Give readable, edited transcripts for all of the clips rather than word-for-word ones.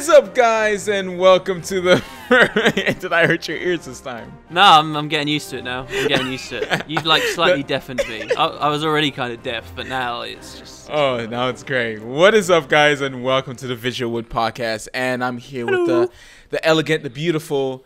is up, guys, and welcome to the... Did I hurt your ears this time? No, I'm getting used to it now. I'm getting used to it. You've like slightly deafened me. I was already kind of deaf, but now it's just... Oh, now it's great. What is up, guys, and welcome to the VisualWood podcast. And I'm here with the elegant, the beautiful...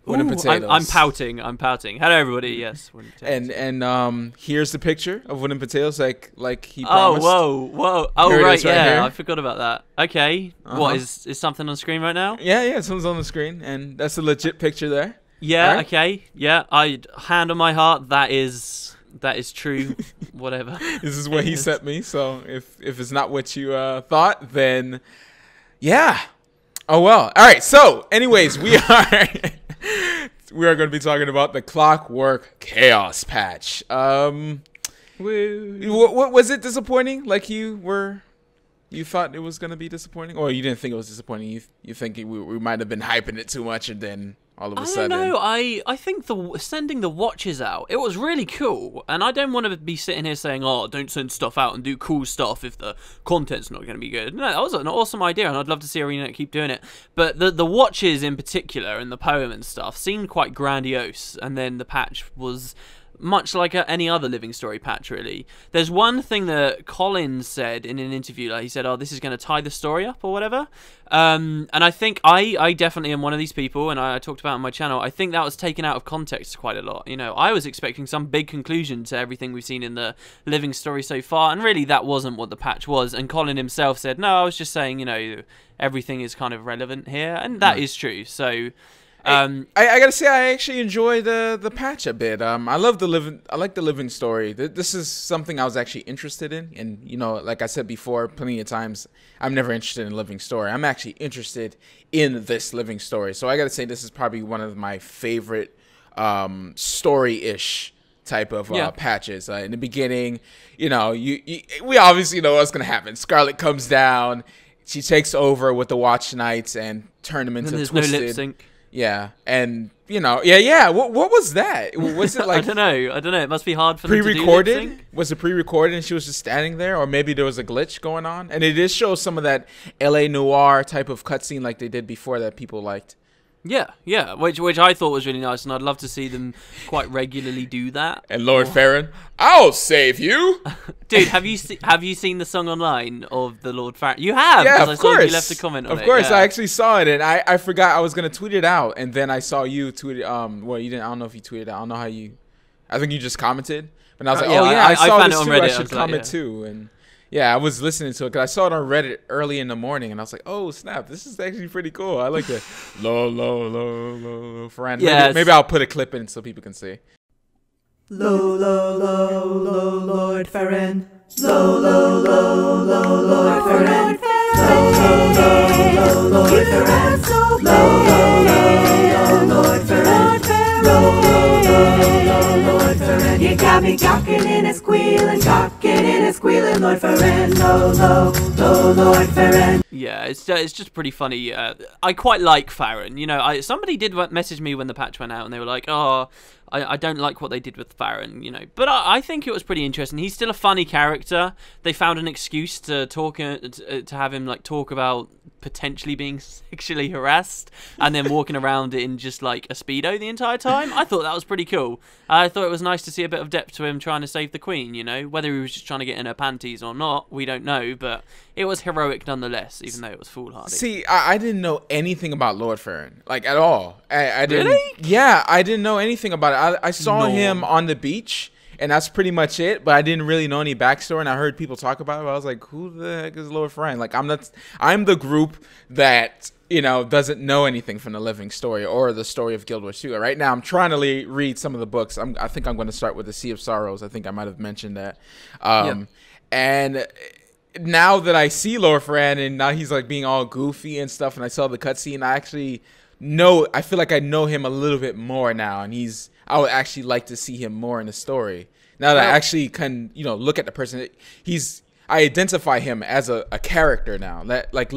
Wooden potatoes. I'm pouting. Hello, everybody. Yes, wooden potatoes. And here's the picture of wooden potatoes, like he promised. Oh, whoa. Oh, Here right, yeah. here. I forgot about that. Okay. What is something on screen right now? Yeah. Something's on the screen, and that's a legit picture there. Yeah. Right? Okay. Yeah. Hand on my heart. That is true. Whatever. This is what he sent me. So if it's not what you thought, then yeah. Oh well. All right. So, anyways, we are. We are going to be talking about the Clockwork Chaos patch. What was it disappointing? Like you thought it was going to be disappointing, or you didn't think it was disappointing? You think we might have been hyping it too much, and then all of a sudden. I don't know. I think sending the watches out, it was really cool, and I don't want to be sitting here saying, "Oh, don't send stuff out and do cool stuff if the content's not going to be good." No, that was an awesome idea, and I'd love to see ArenaNet keep doing it. But the watches in particular and the poem and stuff seemed quite grandiose, and then the patch was much like any other Living Story patch, really. There's one thing that Colin said in an interview, like he said, "Oh, this is going to tie the story up," or whatever. And I think I definitely am one of these people, and I talked about it on my channel. I think that was taken out of context quite a lot. You know, I was expecting some big conclusion to everything we've seen in the Living Story so far, and really that wasn't what the patch was. And Colin himself said, "No, I was just saying, you know, everything is kind of relevant here," and that is true. So. I gotta say, I actually enjoy the patch a bit. I like the Living Story. This is something I was actually interested in, and you know, like I said before, plenty of times, I'm never interested in Living Story. I'm actually interested in this Living Story. So I gotta say, this is probably one of my favorite story-ish type of patches. In the beginning, you know, we obviously know what's gonna happen. Scarlet comes down, she takes over with the Watch Knights and turn them into there's twisted. No lip sync. Yeah, and you know, yeah. What was that? Was it like I don't know. It must be hard for them to do pre-recorded? Was it pre-recorded and she was just standing there, or maybe there was a glitch going on? And it did show some of that LA noir type of cutscene like they did before that people liked. Yeah, which I thought was really nice, and I'd love to see them quite regularly do that. And Lord Farron, I'll save you, dude. Have you seen the song online of the Lord Farron? You have, yeah, of I course. Saw you left a comment on it. Of course, yeah. I actually saw it, and I forgot I was gonna tweet it out, and then I saw you tweet it. Well, you didn't. I don't know if you tweeted it. I don't know how you. I think you just commented, and I was like, I saw found this it on too. Reddit. I should comment too, and. Yeah, I was listening to it because I saw it on Reddit early in the morning, and I was like, "Oh snap! This is actually pretty cool. I like it." Low, Farron. Yeah, maybe I'll put a clip in so people can see. Low, Lord Farron. Low, Lord Farron. Low, Lord Farron. Low, Lord Farron. Lord Farron. You got me gawking and a squealing, Lord Farron. Low, Lord Farron. Yeah, it's just pretty funny. I quite like Farron. You know, somebody did message me when the patch went out, and they were like, "Oh, I don't like what they did with Farron," you know. But I think it was pretty interesting. He's still a funny character. They found an excuse to have him like talk about potentially being sexually harassed and then walking around in just like a Speedo the entire time. I thought that was pretty cool. I thought it was nice to see a bit of depth to him trying to save the Queen, you know. Whether he was just trying to get in her panties or not, we don't know, but it was heroic nonetheless, even though it was foolhardy. See, I didn't know anything about Lord Farron, like at all. I didn't. Really? Yeah, I didn't know anything about it. I saw him on the beach, and that's pretty much it. But I didn't really know any backstory, and I heard people talk about it. But I was like, "Who the heck is Lord Farron?" Like, I'm the group that doesn't know anything from the Living Story or the story of Guild Wars 2. Right now, I'm trying to read some of the books. I think I'm going to start with the Sea of Sorrows. I think I might have mentioned that. And now that I see Lord Farron, and now he's like being all goofy and stuff, and I saw the cutscene, I actually I feel like I know him a little bit more now, and I would actually like to see him more in the story. Now that I actually can, look at the person, I identify him as a character now, that like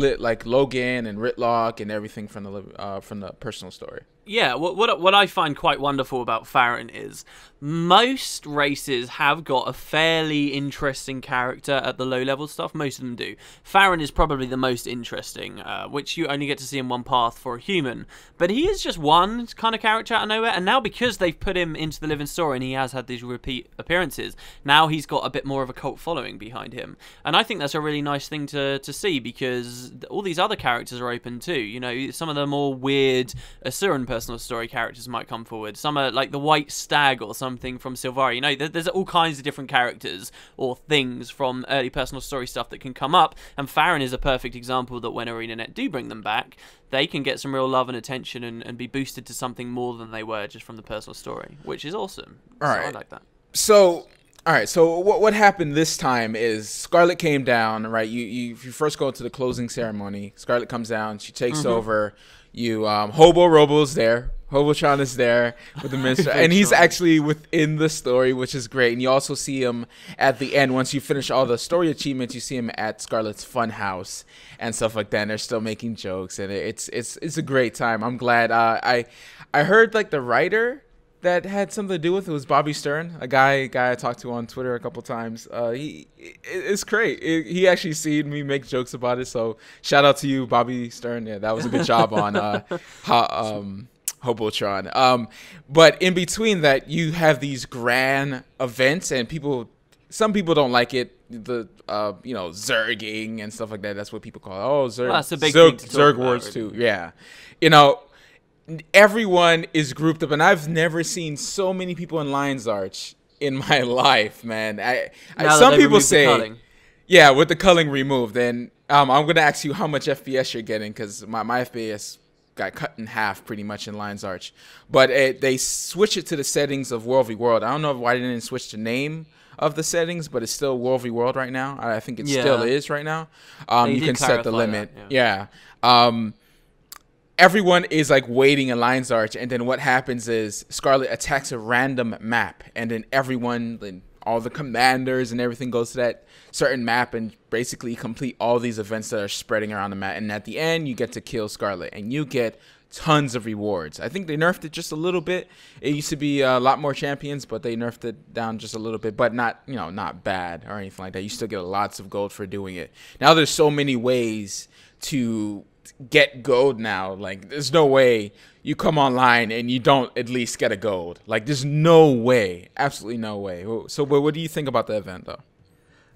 Logan and Ritlock and everything from the personal story. Yeah, what I find quite wonderful about Farron is most races have got a fairly interesting character at the low-level stuff. Most of them do. Farron is probably the most interesting, which you only get to see in one path for a human. But he is just one kind of character out of nowhere, and now because they've put him into the living story and he has had these repeat appearances, now he's got a bit more of a cult following behind him. And I think that's a really nice thing to see, because all these other characters are open too. You know, some of the more weird Asuran personal story characters might come forward. Some are like the White Stag or something from Silvari. You know, there's all kinds of different characters or things from early personal story stuff that can come up, and Farron is a perfect example that when ArenaNet do bring them back, they can get some real love and attention and be boosted to something more than they were just from the personal story, which is awesome. All right. I like that. So, all right. So what happened this time is Scarlet came down, right? You first go to the closing ceremony. Scarlet comes down. She takes over. You Hobo Robo's there. Hobotron is there with the minister, and he's actually within the story, which is great. And you also see him at the end. Once you finish all the story achievements, you see him at Scarlet's fun house and stuff like that. And they're still making jokes, and it's a great time. I'm glad. I heard like the writer that had something to do with it was Bobby Stern, a guy I talked to on Twitter a couple times. It's great. He actually seen me make jokes about it, so shout out to you, Bobby Stern. Yeah, that was a good job on Hobotron. But in between that, you have these grand events, and some people don't like it. The Zerging and stuff like that. That's what people call it. Oh, Zerg. Well, that's a big thing to Zerg talk Wars about, too. Yeah, you know. Everyone is grouped up, and I've never seen so many people in Lion's Arch in my life, man. Some people say, yeah, with the culling removed. And I'm gonna ask you how much FPS you're getting, because my FPS got cut in half pretty much in Lion's Arch. But they switch it to the settings of World v World. I don't know why they didn't switch the name of the settings, but it's still World v World right now. I think it still is right now. You can set the limit. Yeah. Everyone is like waiting in Lion's Arch, and then what happens is Scarlet attacks a random map, and then all the commanders and everything goes to that certain map and basically complete all these events that are spreading around the map. And at the end, you get to kill Scarlet, and you get tons of rewards. I think they nerfed it just a little bit. It used to be a lot more champions, but they nerfed it down just a little bit, but not bad or anything like that. You still get lots of gold for doing it. Now there's so many ways to get gold now. Like, there's no way you come online and you don't at least get a gold. Like, there's no way, absolutely no way. So what do you think about the event though?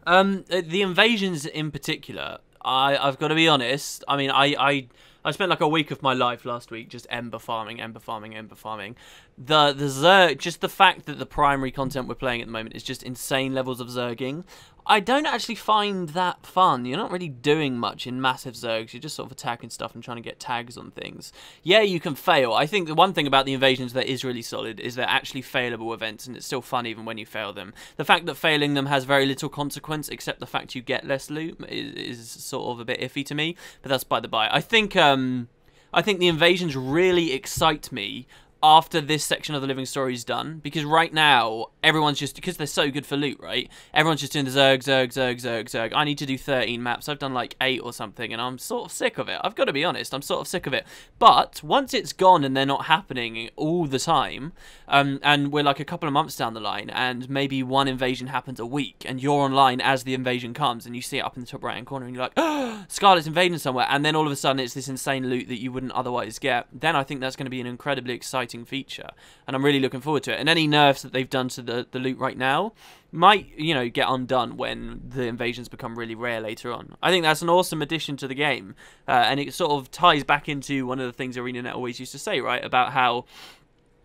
The invasions in particular, I've got to be honest. I mean, I spent like a week of my life last week just ember farming. The Zerg, just the fact that the primary content we're playing at the moment is just insane levels of Zerging, I don't actually find that fun. You're not really doing much in massive Zergs. You're just sort of attacking stuff and trying to get tags on things. Yeah, you can fail. I think the one thing about the invasions that is really solid is they're actually failable events, and it's still fun even when you fail them. The fact that failing them has very little consequence, except the fact you get less loot, is sort of a bit iffy to me, but that's by the by. I think the invasions really excite me after this section of the living story is done, because right now everyone's just, because they're so good for loot, right? Everyone's just doing the Zerg. I need to do 13 maps. I've done like 8 or something, and I'm sort of sick of it. I've got to be honest, I'm sort of sick of it. But once it's gone and they're not happening all the time, and we're like a couple of months down the line, and maybe one invasion happens a week, and you're online as the invasion comes, and you see it up in the top right hand corner, and you're like, oh, Scarlet's invading somewhere, and then all of a sudden it's this insane loot that you wouldn't otherwise get. Then I think that's going to be an incredibly exciting feature, and I'm really looking forward to it. And any nerfs that they've done to the loot right now might, get undone when the invasions become really rare later on. I think that's an awesome addition to the game, and it sort of ties back into one of the things ArenaNet always used to say, right, about how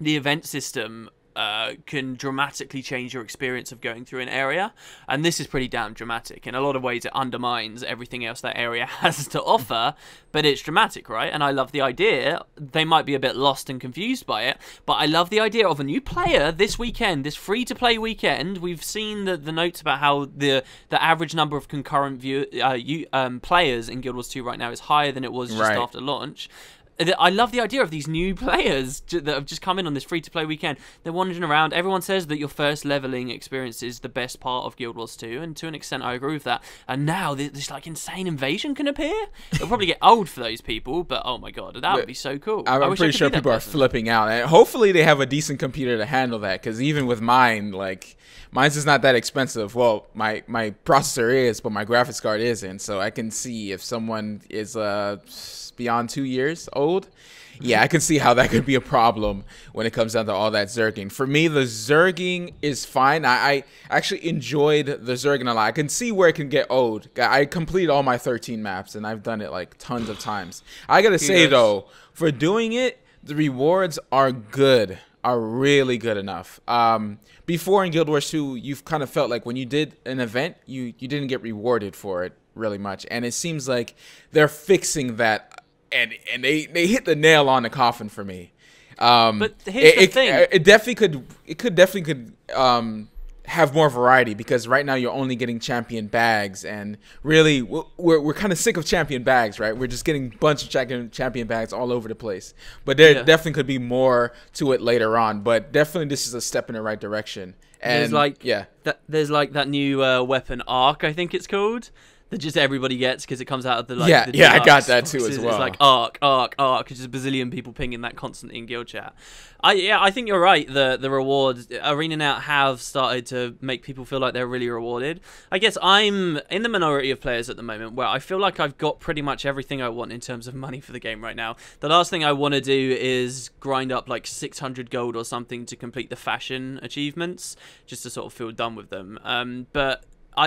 the event system can dramatically change your experience of going through an area, and this is pretty damn dramatic. In a lot of ways it undermines everything else that area has to offer, but it's dramatic, right? And I love the idea. They might be a bit lost and confused by it, but I love the idea of a new player this weekend, this free-to-play weekend. We've seen the notes about how the average number of concurrent players in Guild Wars 2 right now is higher than it was just after launch. I love the idea of these new players that have just come in on this free-to-play weekend. They're wandering around. Everyone says that your first leveling experience is the best part of Guild Wars 2, and to an extent I agree with that. And now this like insane invasion can appear. It'll probably get old for those people, but oh my god, that would be so cool. I'm pretty sure people are flipping out, and hopefully they have a decent computer to handle that. Because even with mine, like mine's is not that expensive. Well, my processor is, but my graphics card isn't. So I can see if someone is beyond 2 years old, yeah, I can see how that could be a problem when it comes down to all that zerging. For me, the zerging is fine. I actually enjoyed the zerging a lot. I can see where it can get old. I completed all my 13 maps, and I've done it like tons of times. I gotta say though, for doing it, the rewards are good, are really good enough. Before in Guild Wars 2, you've kind of felt like when you did an event, you didn't get rewarded for it really much, and it seems like they're fixing that. And they hit the nail on the coffin for me. But here's the thing: it could definitely have more variety, because right now you're only getting champion bags, and really we're kind of sick of champion bags, right? We're just getting a bunch of champion bags all over the place. But there definitely could be more to it later on. But definitely this is a step in the right direction. And there's like that new weapon arc, I think it's called. That just everybody gets because it comes out of the I got that too as well. It's like arc. Just a bazillion people pinging that constantly in guild chat. I think you're right. The rewards ArenaNet have started to make people feel like they're really rewarded. I guess I'm in the minority of players at the moment where I feel like I've got pretty much everything I want in terms of money for the game right now. The last thing I want to do is grind up like 600 gold or something to complete the fashion achievements, just to sort of feel done with them.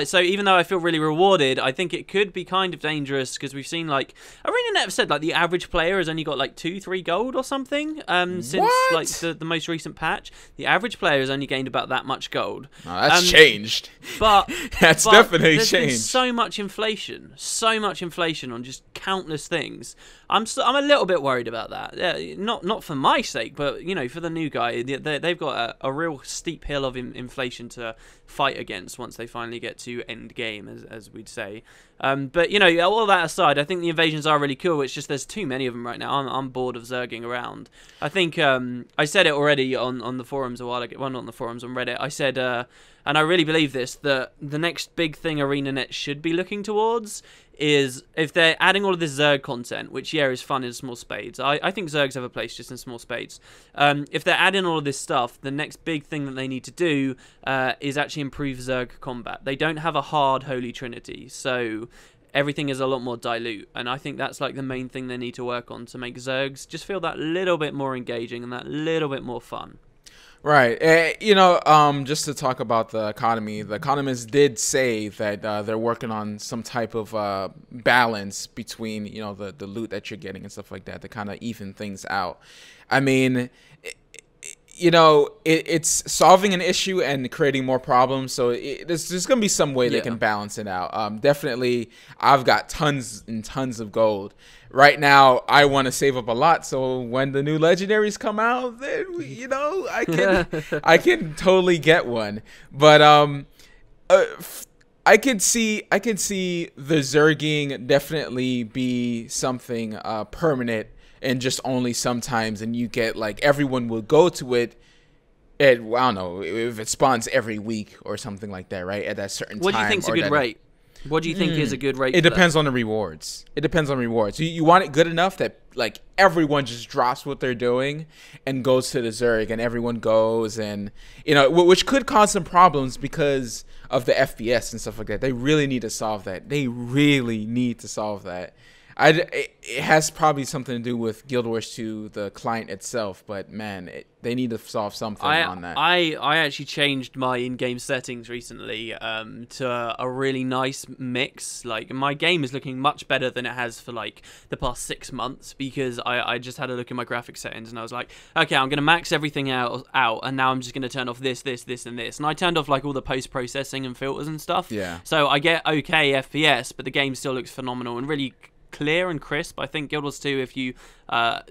So even though I feel really rewarded, I think it could be kind of dangerous, because we've seen like ArenaNet have said like the average player has only got like 2-3 gold or something since like the most recent patch. The average player has only gained about that much gold. Oh, that's changed. But that's definitely there's changed. Been so much inflation on just countless things. I'm a little bit worried about that. Yeah, not for my sake, but you know, for the new guy, they've got a real steep hill of inflation to fight against once they finally get to end game, as we'd say. But you know, all that aside, I think the invasions are really cool. It's just there's too many of them right now. I'm bored of zerging around. I think I said it already on the forums a while ago. Well, not on the forums, on Reddit. I said, and I really believe this, that the next big thing ArenaNet should be looking towards is, if they're adding all of this Zerg content, which is fun in small spades. I think Zergs have a place just in small spades. If they're adding all of this stuff, the next big thing that they need to do is actually improve Zerg combat. They don't have a hard Holy Trinity, so everything is a lot more dilute, and I think that's like the main thing they need to work on to make Zergs just feel that little bit more engaging and that little bit more fun. Right. Just to talk about the economy, the economists did say that they're working on some type of balance between, the loot that you're getting and stuff like that to kind of even things out. I mean, it's solving an issue and creating more problems. So there's going to be some way they can balance it out. Definitely, I've got tons and tons of gold. Right now, I want to save up a lot, so when the new legendaries come out, then I can totally get one. But I could see the zerging definitely be something permanent, and just only sometimes, and you get like everyone will go to it. I don't know if it spawns every week or something like that, right? At that certain time. What do you think's a good rate? What do you think is a good rate? It depends on the rewards. You want it good enough that like everyone just drops what they're doing and goes to the Zerg, and everyone goes, and which could cause some problems because of the FPS and stuff like that. They really need to solve that. It has probably something to do with Guild Wars 2, the client itself, but man, they need to solve something on that. I actually changed my in-game settings recently to a really nice mix. Like, my game is looking much better than it has for like the past 6 months, because I just had a look at my graphics settings and I was like, okay, I'm going to max everything out, and now I'm just going to turn off this, and this. And I turned off like all the post-processing and filters and stuff. Yeah. So I get okay FPS, but the game still looks phenomenal and really clear and crisp. I think Guild Wars 2, if you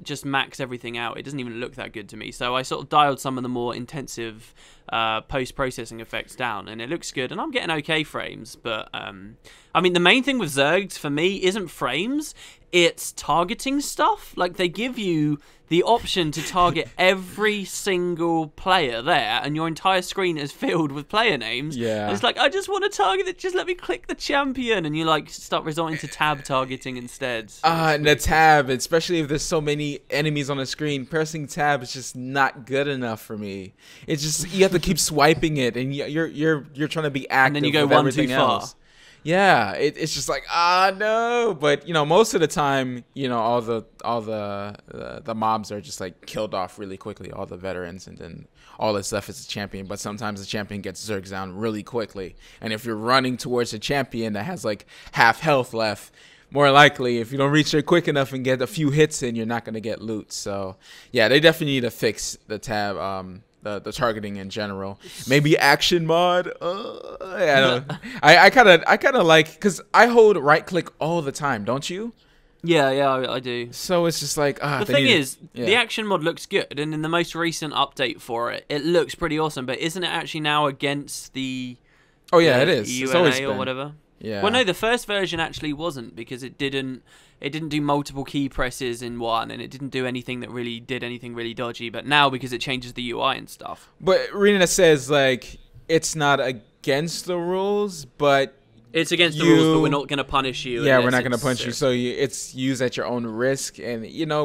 just max everything out. It doesn't even look that good to me. So I sort of dialed some of the more intensive post-processing effects down, and it looks good, and I'm getting okay frames. But I mean, the main thing with Zergs for me isn't frames, it's targeting stuff. Like, they give you the option to target every single player there, and your entire screen is filled with player names. Yeah. And it's like, I just want to target it, just let me click the champion, and you like start resorting to tab targeting instead. And the tab, especially if there's so many enemies on the screen, pressing tab is just not good enough for me. It's just, you have to keep swiping it, and you're trying to be active. And then you go with one everything too far. else. Yeah, it's just like, no. But most of the time, all the mobs are just like killed off really quickly, all the veterans, and then all that's left is a champion. But sometimes the champion gets zergs down really quickly, and if you're running towards a champion that has like half health left, more likely, if you don't reach it quick enough and get a few hits in, you're not gonna get loot. So yeah, they definitely need to fix the tab. The targeting in general, maybe action mod. I kind of like, because I hold right click all the time, don't you? Yeah, I do. So it's just like the thing is, the action mod looks good, and in the most recent update for it, it looks pretty awesome. But isn't it actually now against the? Oh yeah, it is. UNA it's always or been. whatever. Yeah. Well, no, the first version actually wasn't, because it didn't do multiple key presses in one, and it didn't do anything that really did anything really dodgy. But now, because it changes the UI and stuff. But Rena says like it's not against the rules, but it's against the rules, but we're not going to punish you. Yeah, we're not going to punish you. So it's used at your own risk, and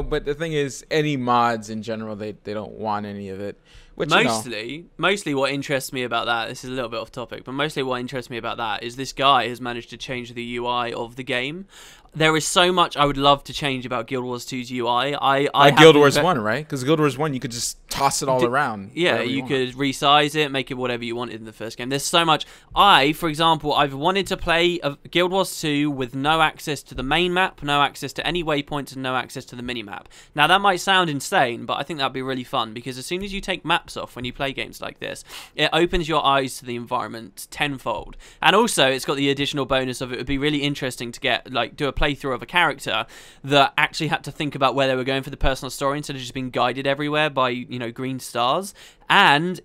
but the thing is, any mods in general, they don't want any of it. Which, mostly what interests me about that, this is a little bit off topic, but mostly what interests me about that is this guy has managed to change the UI of the game. There is so much I would love to change about Guild Wars 2's UI. Like Guild Wars 1, right? Because Guild Wars 1, you could just toss it all around. Yeah, you could resize it, make it whatever you wanted in the first game. There's so much. For example, I've wanted to play Guild Wars 2 with no access to the main map, no access to any waypoints, and no access to the mini-map. Now, that might sound insane, but I think that'd be really fun, because as soon as you take maps off when you play games like this, it opens your eyes to the environment tenfold. And also, it's got the additional bonus of it would be really interesting to do a playthrough of a character that actually had to think about where they were going for the personal story instead of just being guided everywhere by green stars. And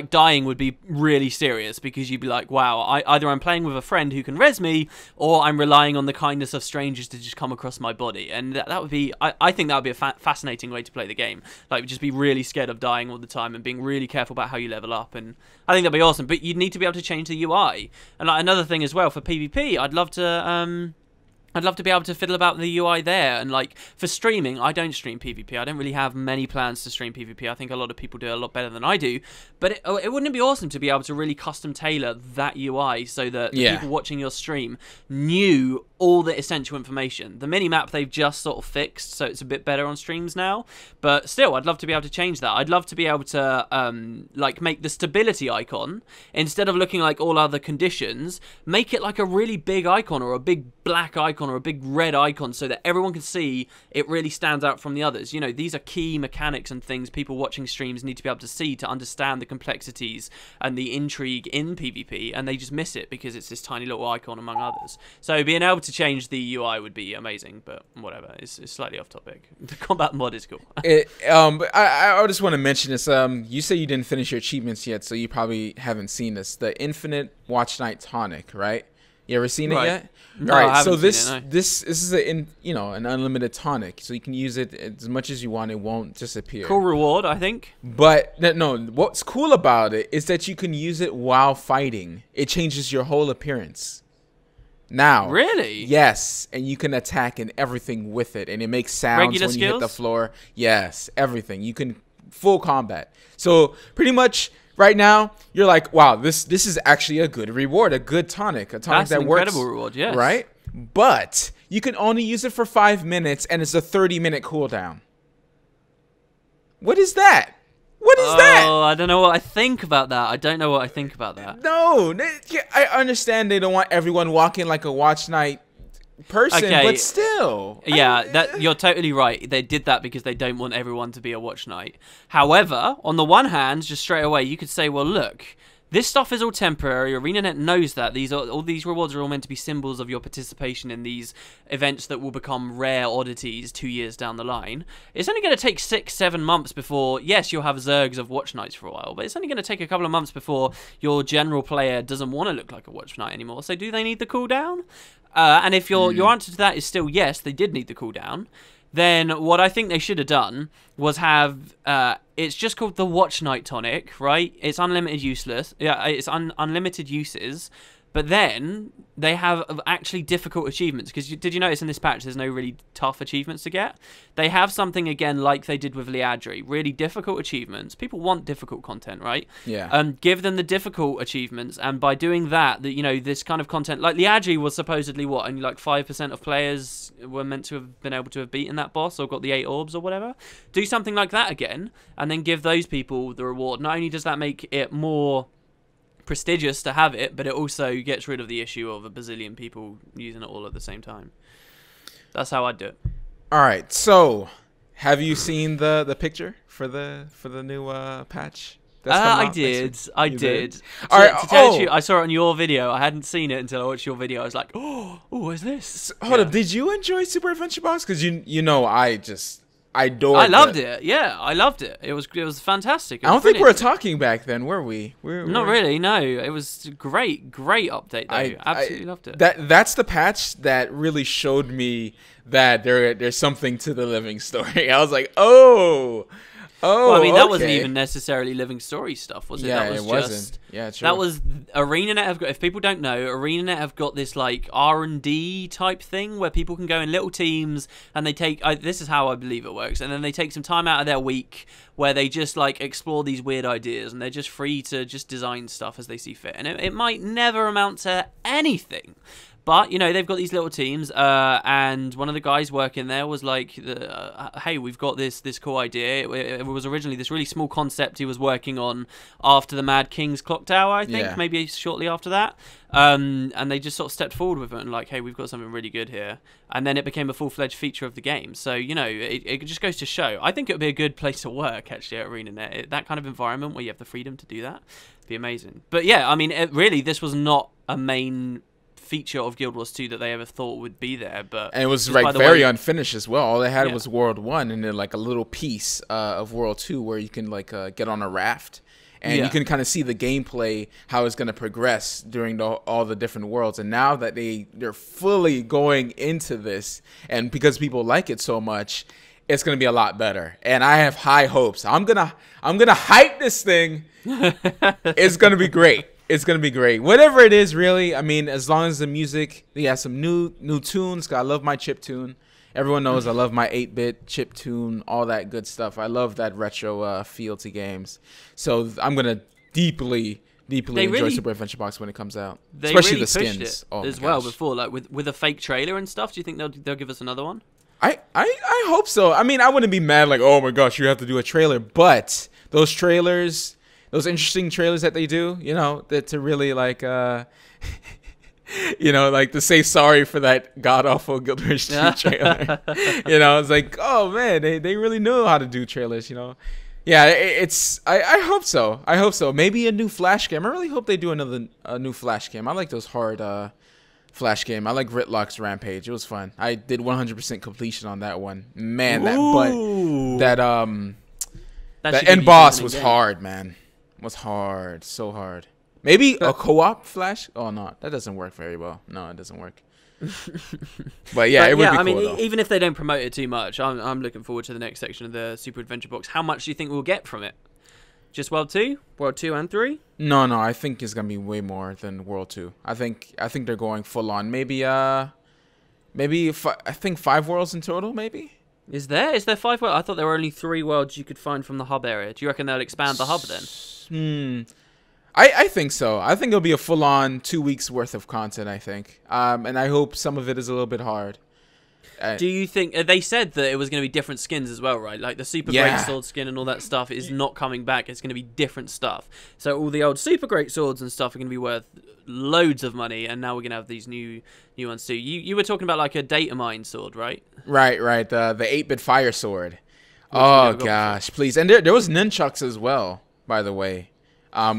dying would be really serious, because you'd be like, wow, either I'm playing with a friend who can res me, or I'm relying on the kindness of strangers to just come across my body. And that would be, I think that would be a fascinating way to play the game. Like, just be really scared of dying all the time and being really careful about how you level up. And I think that'd be awesome. But you'd need to be able to change the UI. And another thing as well for PvP, I'd love to be able to fiddle about the UI there. And for streaming, I don't stream PvP. I don't really have many plans to stream PvP. I think a lot of people do a lot better than I do. But wouldn't it be awesome to be able to really custom tailor that UI so that the people watching your stream knew all the essential information? The mini-map they've just sort of fixed, so it's a bit better on streams now. But still, I'd love to be able to change that. I'd love to be able to make the stability icon, instead of looking like all other conditions, make it like a really big icon, or a big black icon, or a big red icon, so that everyone can see it really stands out from the others. These are key mechanics and things people watching streams need to be able to see to understand the complexities and the intrigue in PvP, and they just miss it because it's this tiny little icon among others. So being able to change the UI would be amazing, but whatever, it's slightly off topic. The combat mod is cool. I just want to mention this. You say you didn't finish your achievements yet, so you probably haven't seen this. The Infinite Watch Night Tonic, right? You ever seen it yet? No, all right, I haven't so this seen it, no. this is an unlimited tonic, so you can use it as much as you want. It won't disappear. Cool reward, I think. But no, what's cool about it is that you can use it while fighting. It changes your whole appearance. Now, really? Yes, and you can attack and everything with it, and it makes sounds Regular when you hit the skills? floor. Yes, everything. You can full combat. So pretty much right now, you're like, wow, this is actually a good reward, a good tonic, a tonic That's that an works. incredible reward, yes. Right? But you can only use it for 5 minutes, and it's a 30-minute cooldown. What is that? What is that? Oh, I don't know what I think about that. I don't know what I think about that. No, I understand they don't want everyone walking like a watch night person, Okay. but still. Yeah, you're totally right. They did that because they don't want everyone to be a watch night. However, on the one hand, just straight away, you could say, well, look, This stuff is all temporary. ArenaNet knows that. All these rewards are all meant to be symbols of your participation in these events that will become rare oddities 2 years down the line. It's only going to take 6-7 months before, yes, you'll have Zergs of Watch Nights for a while, but it's only going to take a couple of months before your general player doesn't want to look like a Watch Night anymore. So do they need the cooldown? And if your answer to that is still yes, they did need the cooldown, then what I think they should have done was have it's just called the Watch Night tonic, right? It's unlimited useless. Yeah, it's unlimited uses. But then they have actually difficult achievements, because did you notice in this patch there's no really tough achievements to get? They have something again like they did with Liadri, really difficult achievements. People want difficult content, right? Yeah. Give them the difficult achievements, and by doing that, you know, this kind of content, like Liadri was supposedly what, only like 5% of players were meant to have been able to have beaten that boss or got the 8 orbs or whatever. Do something like that again, and then give those people the reward. Not only does that make it more prestigious to have it, but it also gets rid of the issue of a bazillion people using it all at the same time. That's how I'd do it. All right, so have you seen the picture for the new patch? I did. All right, to tell you, I saw it on your video. I hadn't seen it until I watched your video. I was like, oh, what's this? Hold up, did you enjoy Super Adventure Box? Because you know I loved it. Yeah, I loved it. It was fantastic. I don't think we were talking back then, were we? Not really. No, it was a great update. Though. I absolutely loved it. That's the patch that really showed me that there's something to the living story. I was like, oh. Well, I mean, that okay. wasn't even necessarily living story stuff, was it? Yeah, that was it wasn't. Yeah, true. That was ArenaNet have got. If people don't know, ArenaNet have got this like R&D type thing where people can go in little teams and they take. This is how I believe it works, and then they take some time out of their week where they just like explore these weird ideas, and they're just free to just design stuff as they see fit, and it might never amount to anything. But, you know, they've got these little teams, and one of the guys working there was like, hey, we've got this cool idea. It was originally this really small concept he was working on after the Mad King's Clock Tower, I think, maybe shortly after that. And they just sort of stepped forward with it and like, hey, we've got something really good here. And then it became a full-fledged feature of the game. So, you know, it just goes to show. I think it would be a good place to work, actually, at ArenaNet. That kind of environment where you have the freedom to do that would be amazing. But, yeah, I mean, really, this was not a main feature of Guild Wars 2 that they ever thought would be there, and it was like very unfinished as well. All they had was World 1 and then like a little piece of World 2 where you can like get on a raft and you can kind of see the gameplay, how it's going to progress during all the different worlds. And now that they're fully going into this, and because people like it so much, it's going to be a lot better. And I have high hopes. I'm gonna hype this thing. It's going to be great. It's going to be great. Whatever it is, really. I mean, as long as the music, they have some new tunes. I love my chip tune. Everyone knows I love my 8-bit chip tune, all that good stuff. I love that retro feel to games. So I'm going to deeply enjoy Super Adventure Box when it comes out. Especially really the skins. As well before, like with a fake trailer and stuff. Do you think they'll give us another one? I hope so. I mean, I wouldn't be mad like, oh my gosh, you have to do a trailer. But those trailers, those interesting trailers that they do, you know, that to really like, you know, like to say sorry for that god awful Guild Wars 2 trailer. You know, it's like, oh man, they really knew how to do trailers, you know. Yeah, I hope so. I hope so. Maybe a new Flash game. I really hope they do a new Flash game. I like those hard Flash game. I like Ritlock's Rampage. It was fun. I did 100% completion on that one. Man, that end boss was hard, man. Was hard, so hard. Maybe a co-op Flash? Oh no, that doesn't work very well. No, it doesn't work. But yeah, it would be cool. I mean, though. Even if they don't promote it too much, I'm looking forward to the next section of the Super Adventure Box. How much do you think we'll get from it? Just World 2, World 2 and 3? No, I think it's gonna be way more than World 2. I think they're going full on. Maybe I think 5 worlds in total. Maybe. Is there 5 worlds? I thought there were only 3 worlds you could find from the hub area. Do you reckon they'll expand the hub then? I think so. I think it'll be a full-on 2 weeks worth of content, I think. And I hope some of it is a little bit hard. Do you think they said that it was going to be different skins as well, right? Like the Super Great Sword skin and all that stuff is not coming back. It's going to be different stuff. So all the old Super Great Swords and stuff are going to be worth loads of money, and now we're going to have these new ones too. You were talking about like a data mine sword, right? Right. The 8-bit fire sword. Oh gosh, please. And there was nunchucks as well, by the way.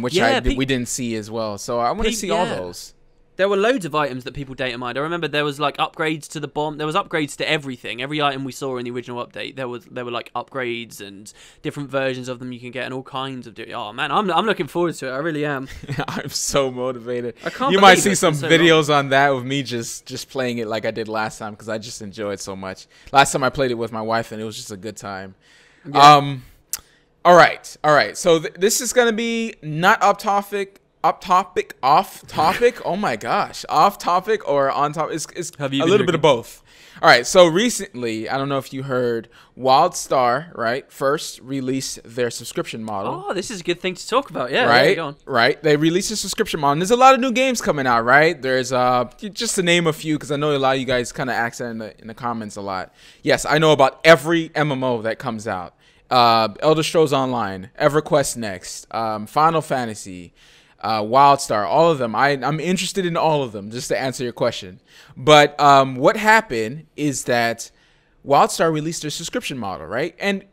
which Yeah, we didn't see as well. So I want to see all those. There were loads of items that people data mined. I remember there was like upgrades to the bomb. There was upgrades to everything. Every item we saw in the original update, there were like upgrades and different versions of them you can get, and all kinds of. Oh man, I'm looking forward to it. I really am. I'm so motivated. I can't. You might see some videos on that of me just playing it like I did last time, because I just enjoy it so much. Last time I played it with my wife, and it was just a good time. Yeah. All right. So this is gonna be not off topic. Oh my gosh, off topic or on topic? It's a little bit of both. All right. So recently, I don't know if you heard, WildStar, right, first released their subscription model. Oh, this is a good thing to talk about. Yeah. Right. Yeah, go on. Right. They released a subscription model. And there's a lot of new games coming out. Right. There's just to name a few, because I know a lot of you guys kind of ask that in the comments a lot. Yes, I know about every MMO that comes out. Elder Scrolls Online, EverQuest Next, Final Fantasy, WildStar, all of them. I'm interested in all of them, just to answer your question. But what happened is that WildStar released their subscription model, right? And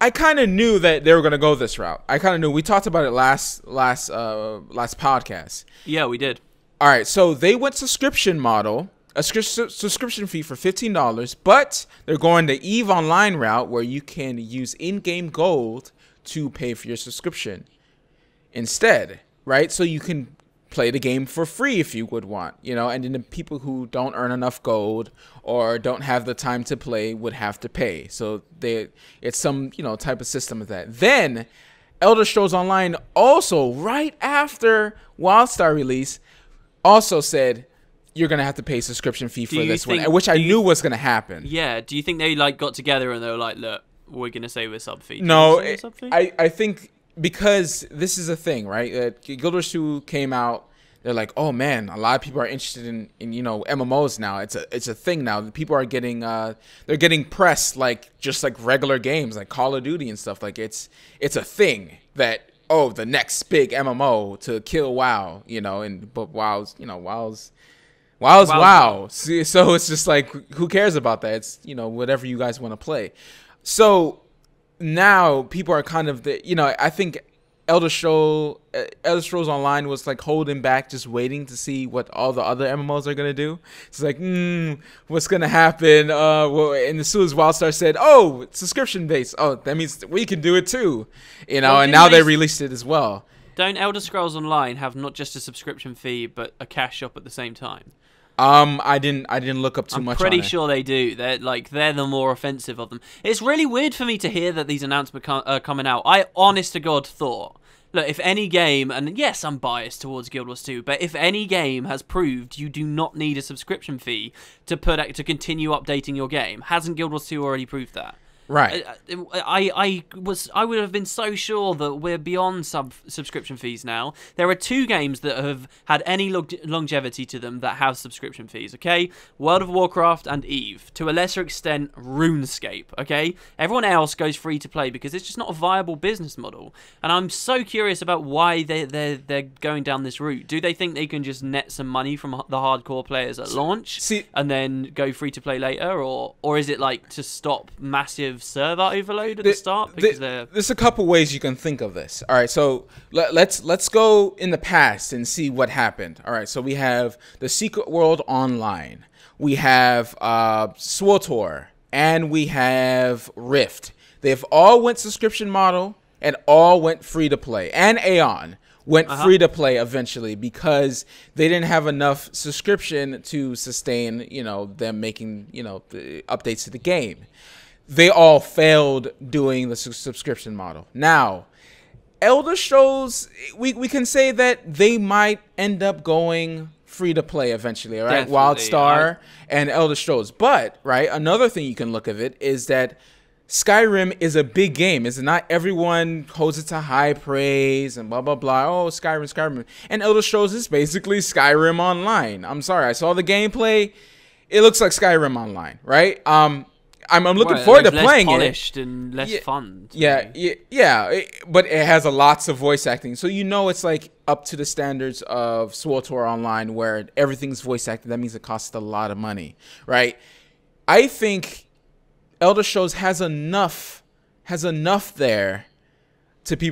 I kind of knew that they were going to go this route. I kind of knew. We talked about it last podcast. Yeah, we did. All right, so they went subscription model. A subscription fee for $15, but they're going the EVE Online route, where you can use in-game gold to pay for your subscription instead, right? So you can play the game for free if you would want, and then the people who don't earn enough gold or don't have the time to play would have to pay. So it's some, type of system of that. Then Elder Scrolls Online also, right after WildStar release, also said, you're going to have to pay a subscription fee for this one, which I knew was going to happen. Yeah. Do you think they got together and they were like, look, we're going to save a sub fee? No, I think because this is a thing, right? Guild Wars 2 came out. They're like, oh man, a lot of people are interested in MMOs now. It's a thing now. People are getting they're getting pressed just like regular games like Call of Duty and stuff. Like it's a thing that, the next big MMO to kill WoW, but WoW's WoW. So it's just like, who cares about that? It's, whatever you guys want to play. So now people are kind of I think Elder Scrolls Online was like holding back, just waiting to see what all the other MMOs are going to do. It's like, what's going to happen? And as soon as WildStar said, it's subscription based. Oh, that means we can do it too. And now they released it as well. Don't Elder Scrolls Online have not just a subscription fee, but a cash shop at the same time? I didn't look up too much. I'm pretty sure they do. They're the more offensive of them. It's really weird for me to hear that these announcements are coming out. I, honest to God, thought, look, if any game, and yes, I'm biased towards Guild Wars 2, but if any game has proved you do not need a subscription fee to continue updating your game, hasn't Guild Wars 2 already proved that? Right. I would have been so sure that we're beyond subscription fees now. There are two games that have had any longevity to them that have subscription fees, okay? World of Warcraft and EVE. To a lesser extent, RuneScape, okay? Everyone else goes free to play because it's just not a viable business model. And I'm so curious about why they're going down this route. Do they think they can just net some money from the hardcore players at launch and then go free to play later? Or is it like to stop massive server overload at the start? Because there's a couple ways you can think of this. All right, so let's go in the past and see what happened. All right, so we have the Secret World Online, we have SWTOR, and we have Rift. They've all went subscription model and all went free to play, and Aeon went free to play eventually because they didn't have enough subscription to sustain them making the updates to the game. They all failed doing the subscription model. Now, Elder Scrolls, we can say that they might end up going free to play eventually, right? WildStar and Elder Scrolls. But, right, another thing you can look at it is that Skyrim is a big game. It's not everyone holds it to high praise and blah, blah, blah. Oh, Skyrim. And Elder Scrolls is basically Skyrim Online. I'm sorry. I saw the gameplay. It looks like Skyrim Online, right? I'm looking forward to playing it. Less polished and less fun. Yeah. But it has lots of voice acting. So it's like up to the standards of SWTOR Online where everything's voice acted. That means it costs a lot of money, right? I think Elder Scrolls has enough there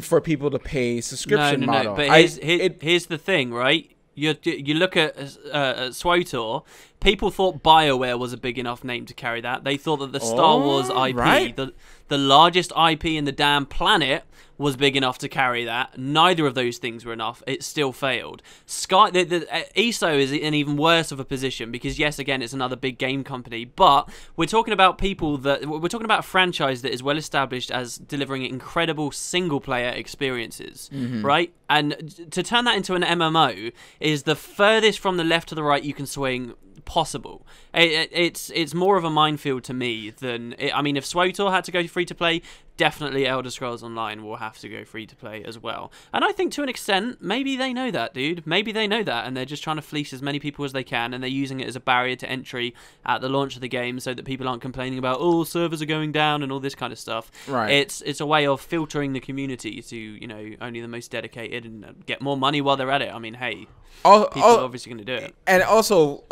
for people to pay subscription model. But here's the thing, right? You look at SWTOR. People thought BioWare was a big enough name to carry that. They thought that the Star Wars IP, right. the largest IP in the damn planet, was big enough to carry that. Neither of those things were enough. It still failed. ESO is in even worse of a position because, yes, again, it's another big game company, but we're talking about we're talking about a franchise that is well established as delivering incredible single-player experiences, right? And to turn that into an MMO is the furthest from the left to the right you can swing possible. It's more of a minefield to me than if SWTOR had to go free to play, definitely Elder Scrolls Online will have to go free to play as well. And I think to an extent, maybe they know that, dude. Maybe they know that, and they're just trying to fleece as many people as they can, and they're using it as a barrier to entry at the launch of the game so that people aren't complaining about, servers are going down and all this kind of stuff. Right. It's a way of filtering the community to, only the most dedicated and get more money while they're at it. I mean, hey, people are obviously going to do it. And also,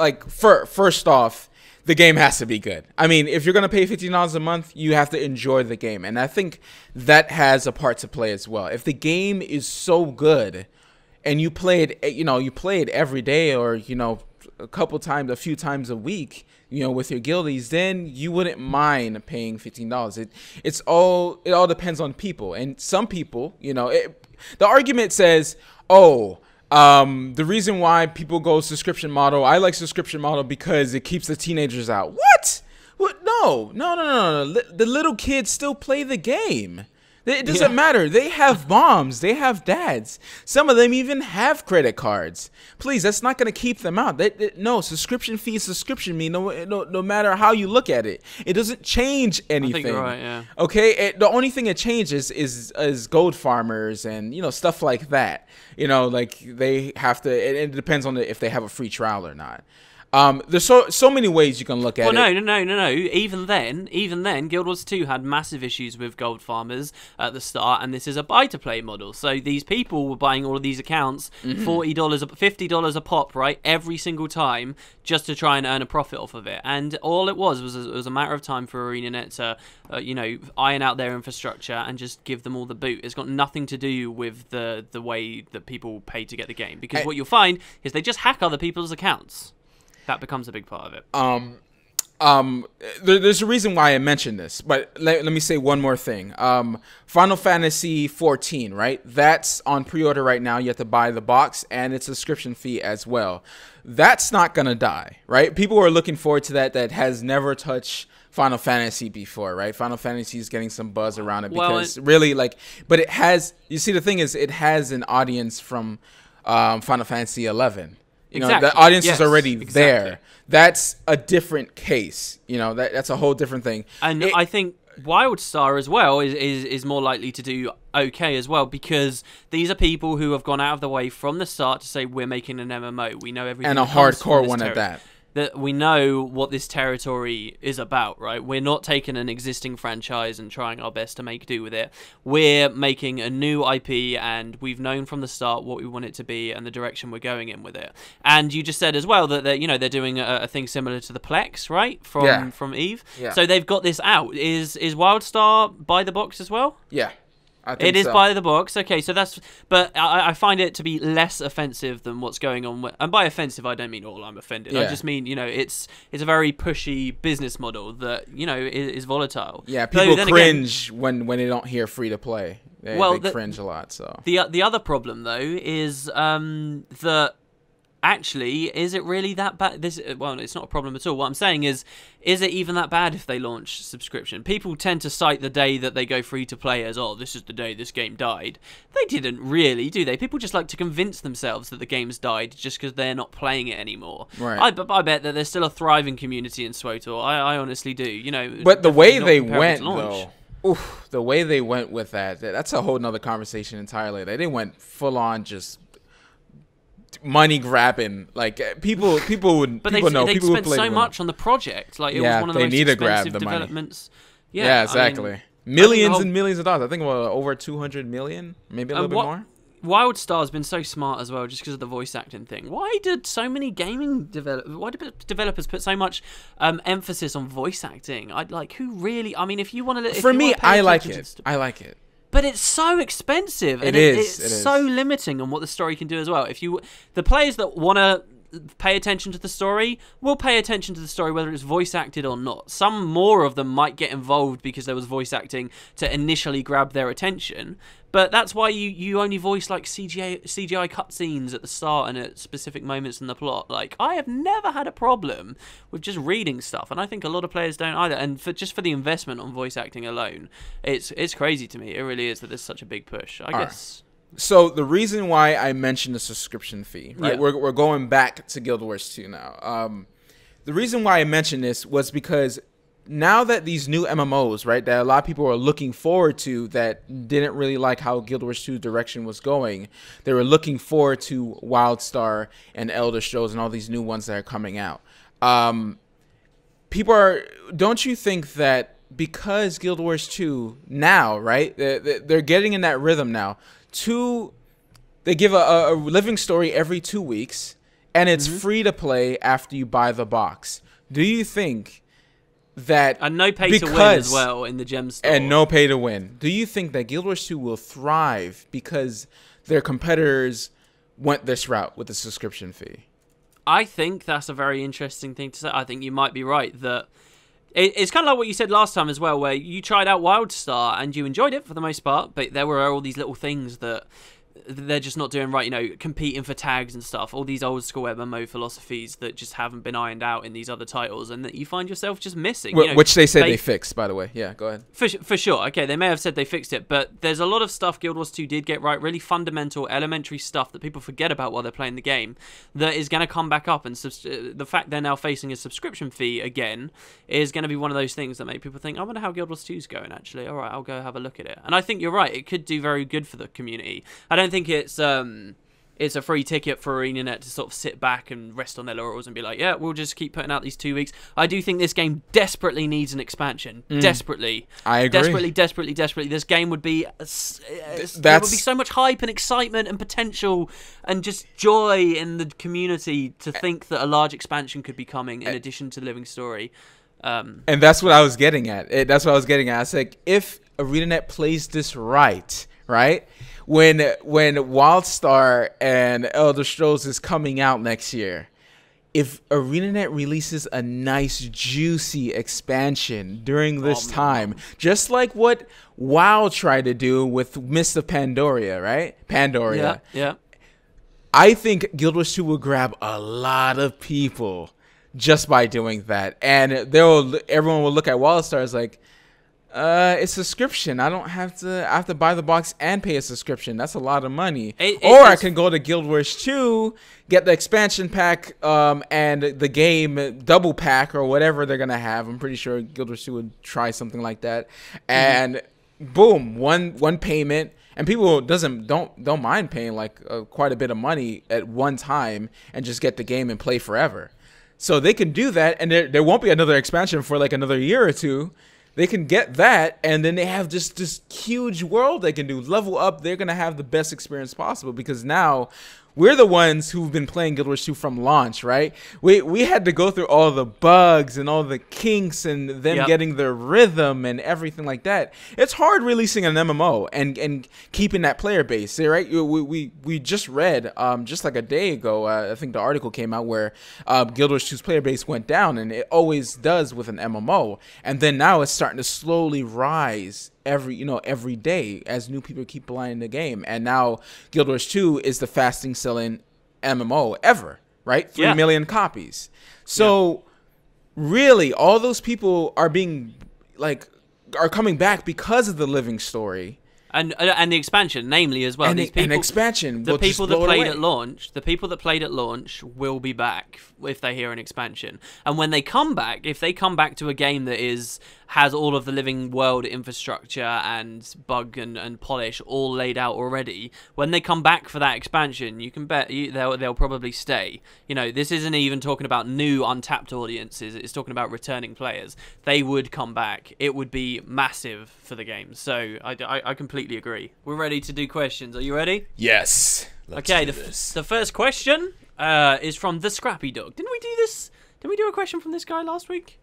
first off, the game has to be good. I mean, if you're going to pay $15 a month, you have to enjoy the game. And I think that has a part to play as well. If the game is so good and you play it every day or, a few times a week, with your guildies, then you wouldn't mind paying $15. It all depends on people. And some people, the argument says, the reason why people go subscription model, I like subscription model because it keeps the teenagers out. What? No. The little kids still play the game. It doesn't matter. They have moms. They have dads. Some of them even have credit cards. Please, that's not going to keep them out. No, subscription fee is subscription fee, no matter how you look at it. It doesn't change anything. I think you're right, yeah. Okay? The only thing it changes is gold farmers and, stuff like that. They have to, it depends on if they have a free trial or not. There's so many ways you can look at it. No. Even then, Guild Wars 2 had massive issues with gold farmers at the start, and this is a buy-to-play model. So these people were buying all of these accounts, $40, $50 a pop, right, every single time, just to try and earn a profit off of it. And all it was a matter of time for ArenaNet to, iron out their infrastructure and just give them all the boot. It's got nothing to do with the way that people pay to get the game, because what you'll find is they just hack other people's accounts. That becomes a big part of it. There's a reason why I mentioned this, but let me say one more thing. Final Fantasy 14, right? That's on pre-order right now. You have to buy the box, and it's a subscription fee as well. That's not gonna die, right? People are looking forward to that has never touched Final Fantasy before, right? Final Fantasy is getting some buzz around it because but it has. You see, the thing is, it has an audience from Final Fantasy 11. The audience is already there. That's a different case. That's a whole different thing. And I think WildStar as well is more likely to do okay as well, because these are people who have gone out of the way from the start to say we're making an MMO. We know everything. And a hardcore one at that. That we know what this territory is about, right? We're not taking an existing franchise and trying our best to make do with it. We're making a new IP, and we've known from the start what we want it to be and the direction we're going in with it. And you just said as well that they're doing a thing similar to the Plex, right? From Eve. Yeah. So they've got this out. Is WildStar by the box as well? Yeah. It is by the box. Okay, so that's... But I find it to be less offensive than what's going on. And by offensive, I don't mean all I'm offended. Yeah. I just mean, it's a very pushy business model that, is volatile. Yeah, people cringe when they don't hear free to play. They cringe a lot, so... The other problem, though, is that... Actually, is it really that bad? It's not a problem at all. What I'm saying is it even that bad if they launch subscription? People tend to cite the day that they go free to play as, this is the day this game died. They didn't really, do they? People just like to convince themselves that the game's died just because they're not playing it anymore. Right. I bet that there's still a thriving community in SWTOR. I honestly do. But the way they went, though... the way they went with that's a whole nother conversation entirely. They went full on just... money grabbing, people would. But people they spent so much on the project. It was one of the most expensive developments. Yeah, exactly. Millions and millions of dollars. I think over 200 million, maybe a little bit more. WildStar's been so smart as well, just because of the voice acting thing. Why did so many why did developers put so much emphasis on voice acting? Who really? I mean, if you want to, for me, I like it. I like it. But it's so expensive, and it's so limiting on what the story can do as well. The players that want to pay attention to the story will pay attention to the story whether it's voice acted or not. Some more of them might get involved because there was voice acting to initially grab their attention, but that's why you only voice like CGI cutscenes at the start and at specific moments in the plot. Like, I have never had a problem with just reading stuff, and I think a lot of players don't either. And for the investment on voice acting alone, it's crazy to me. It really is that there's such a big push. I guess. So the reason why I mentioned the subscription fee, right? Yeah. We're going back to Guild Wars 2 now. The reason why I mentioned this was because now that these new MMOs, right, that a lot of people are looking forward to, that didn't really like how Guild Wars 2 direction was going, they were looking forward to WildStar and Elder Scrolls and all these new ones that are coming out. Don't you think that because Guild Wars 2 now, right, they're getting in that rhythm now, they give a living story every 2 weeks, and it's free to play after you buy the box. Do you think that... And no pay to win as well in the gem store. And no pay to win. Do you think that Guild Wars 2 will thrive because their competitors went this route with the subscription fee? I think that's a very interesting thing to say. I think you might be right that... It's kind of like what you said last time as well, where you tried out WildStar and you enjoyed it for the most part, but there were all these little things that they're just not doing right, you know, competing for tags and stuff, all these old school MMO philosophies that just haven't been ironed out in these other titles, and that you find yourself just missing. You know, which they said they fixed, by the way. Yeah, go ahead. For sure. Okay, they may have said they fixed it, but there's a lot of stuff Guild Wars 2 did get right, really fundamental, elementary stuff that people forget about while they're playing the game, that is going to come back up, and the fact they're now facing a subscription fee again is going to be one of those things that make people think, I wonder how Guild Wars 2 is going, actually. All right, I'll go have a look at it. And I think you're right, it could do very good for the community. I don't think it's a free ticket for ArenaNet to sort of sit back and rest on their laurels and be like, yeah, we'll just keep putting out these 2 weeks. I do think this game desperately needs an expansion. Desperately. I agree. Desperately. This game would be... there would be so much hype and excitement and potential and just joy in the community to think that a large expansion could be coming in addition to the living story. And that's what I was getting at. I was like, if ArenaNet plays this right? When WildStar and Elder Scrolls is coming out next year, if ArenaNet releases a nice, juicy expansion during this time, just like what WoW tried to do with Mist of Pandoria, right? Pandoria. Yeah. I think Guild Wars 2 will grab a lot of people just by doing that. And everyone will look at WildStar as like, it's a subscription. I have to buy the box and pay a subscription. That's a lot of money. I can go to Guild Wars 2, get the expansion pack, and the game double pack or whatever they're gonna have. I'm pretty sure Guild Wars 2 would try something like that. And boom, one payment. And people don't mind paying like quite a bit of money at one time and just get the game and play forever. So they can do that, and there won't be another expansion for like another year or two. They can get that, and then they have just this huge world they can do. Level up, they're going to have the best experience possible because now we're the ones who've been playing Guild Wars 2 from launch, right? We had to go through all the bugs and all the kinks and them getting their rhythm and everything like that. It's hard releasing an MMO and keeping that player base, right? We just read, just like a day ago, I think the article came out where Guild Wars 2's player base went down, and it always does with an MMO. And then now it's starting to slowly rise every day as new people keep playing the game. And now Guild Wars 2 is the fastest selling MMO ever, right? 3 million copies. So really all those people are coming back because of the living story. And the expansion, namely as well. And expansion. The people that played at launch, will be back if they hear an expansion. And when they come back, if they come back to a game that has all of the living world infrastructure and bug and polish all laid out already, when they come back for that expansion, you can bet they'll probably stay. You know, this isn't even talking about new untapped audiences. It's talking about returning players. They would come back. It would be massive for the game. So I completely agree. We're ready to do questions. Are you ready? Yes. Okay, the first question is from the Scrappy Dog. Didn't we do this? Didn't we do a question from this guy last week?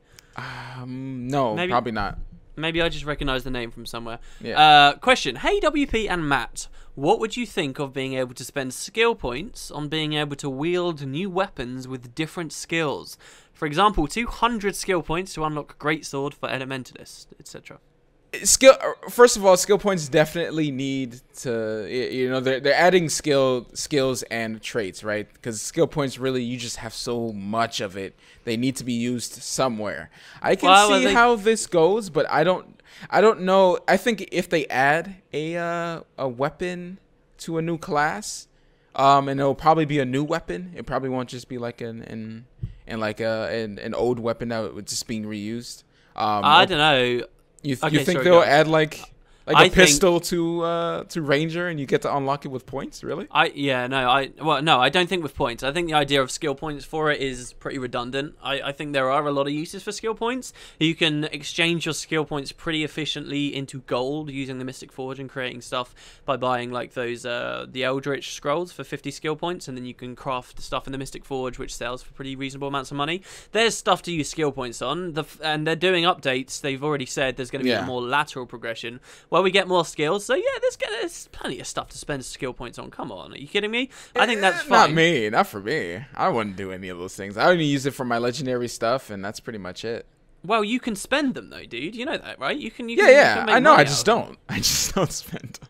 No, maybe? Probably not. Maybe I just recognise the name from somewhere. Yeah. Question. Hey, WP and Matt, what would you think of being able to spend skill points on being able to wield new weapons with different skills? For example, 200 skill points to unlock Greatsword for Elementalist, etc. First of all, skill points definitely need to, they're adding skills and traits, right? Because skill points, really, you just have so much of it. They need to be used somewhere. I can see how this goes, but I don't know. I think if they add a weapon to a new class, and it'll probably be a new weapon. It probably won't just be like an old weapon that was just being reused. I don't know. You think they'll add like a pistol to Ranger and you get to unlock it with points? Really? I don't think with points. I think the idea of skill points for it is pretty redundant. I think there are a lot of uses for skill points. You can exchange your skill points pretty efficiently into gold using the Mystic Forge and creating stuff by buying like those the Eldritch scrolls for 50 skill points, and then you can craft stuff in the Mystic Forge which sells for pretty reasonable amounts of money. There's stuff to use skill points on. And they're doing updates. They've already said there's going to be a more lateral progression where we get more skills. So yeah, there's plenty of stuff to spend skill points on. Come on, are you kidding me? I think that's fine. Not for me. I wouldn't do any of those things. I only use it for my legendary stuff, and that's pretty much it. Well, you can spend them though, dude. You know that, right? You can I know. I just don't spend them.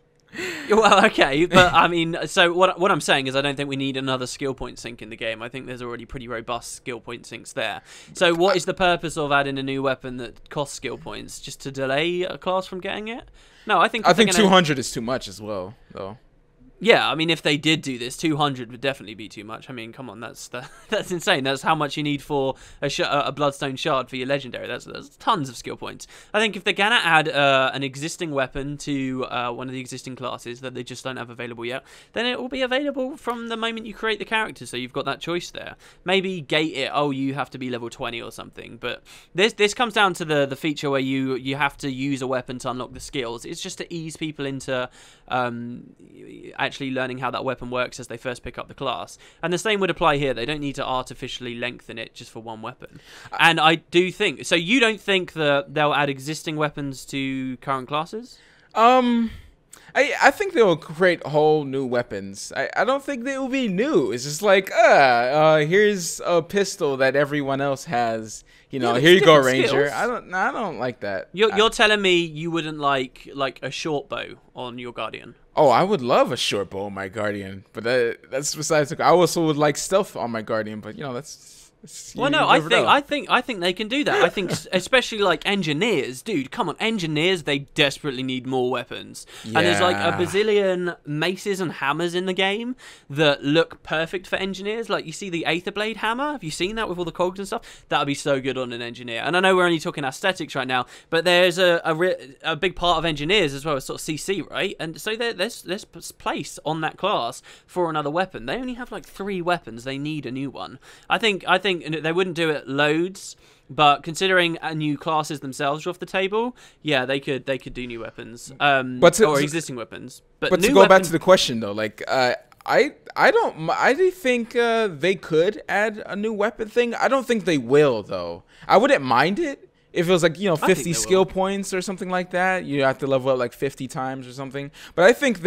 Well, okay, but I mean, so what I'm saying is I don't think we need another skill point sink in the game. I think there's already pretty robust skill point sinks there. So what is the purpose of adding a new weapon that costs skill points? Just to delay a class from getting it? No, I think 200 is too much as well, though. Yeah, I mean, if they did do this, 200 would definitely be too much. I mean, come on, that's insane. That's how much you need for a Bloodstone Shard for your Legendary. That's tons of skill points. I think if they're going to add an existing weapon to one of the existing classes that they just don't have available yet, then it will be available from the moment you create the character, so you've got that choice there. Maybe gate it, you have to be level 20 or something, but this comes down to the feature where you have to use a weapon to unlock the skills. It's just to ease people into actually learning how that weapon works as they first pick up the class. And the same would apply here. They don't need to artificially lengthen it just for one weapon. And I do think... So you don't think that they'll add existing weapons to current classes? I think they'll create whole new weapons. I don't think they will be new. It's just like, here's a pistol that everyone else has. Here you go, Ranger. Skills. I don't like that. You're telling me you wouldn't like a short bow on your Guardian? Oh, I would love a short bow on my Guardian, but that's besides the... I also would like stealth on my Guardian, but that's... Well, no, I think they can do that. I think especially like engineers, dude. Come on, engineers, they desperately need more weapons. Yeah. And there's like a bazillion maces and hammers in the game that look perfect for engineers. Like you see the Aetherblade hammer. Have you seen that with all the cogs and stuff? That would be so good on an engineer. And I know we're only talking aesthetics right now, but there's a big part of engineers as well as sort of CC, right? And so there's place on that class for another weapon. They only have like 3 weapons. They need a new one. I think they wouldn't do it loads, but considering new classes themselves are off the table, yeah, they could do new weapons, or existing weapons. But to go back to the question though, like I think they could add a new weapon thing. I don't think they will though. I wouldn't mind it. If it was like 50 skill points or something like that, you have to level up like 50 times or something. But I think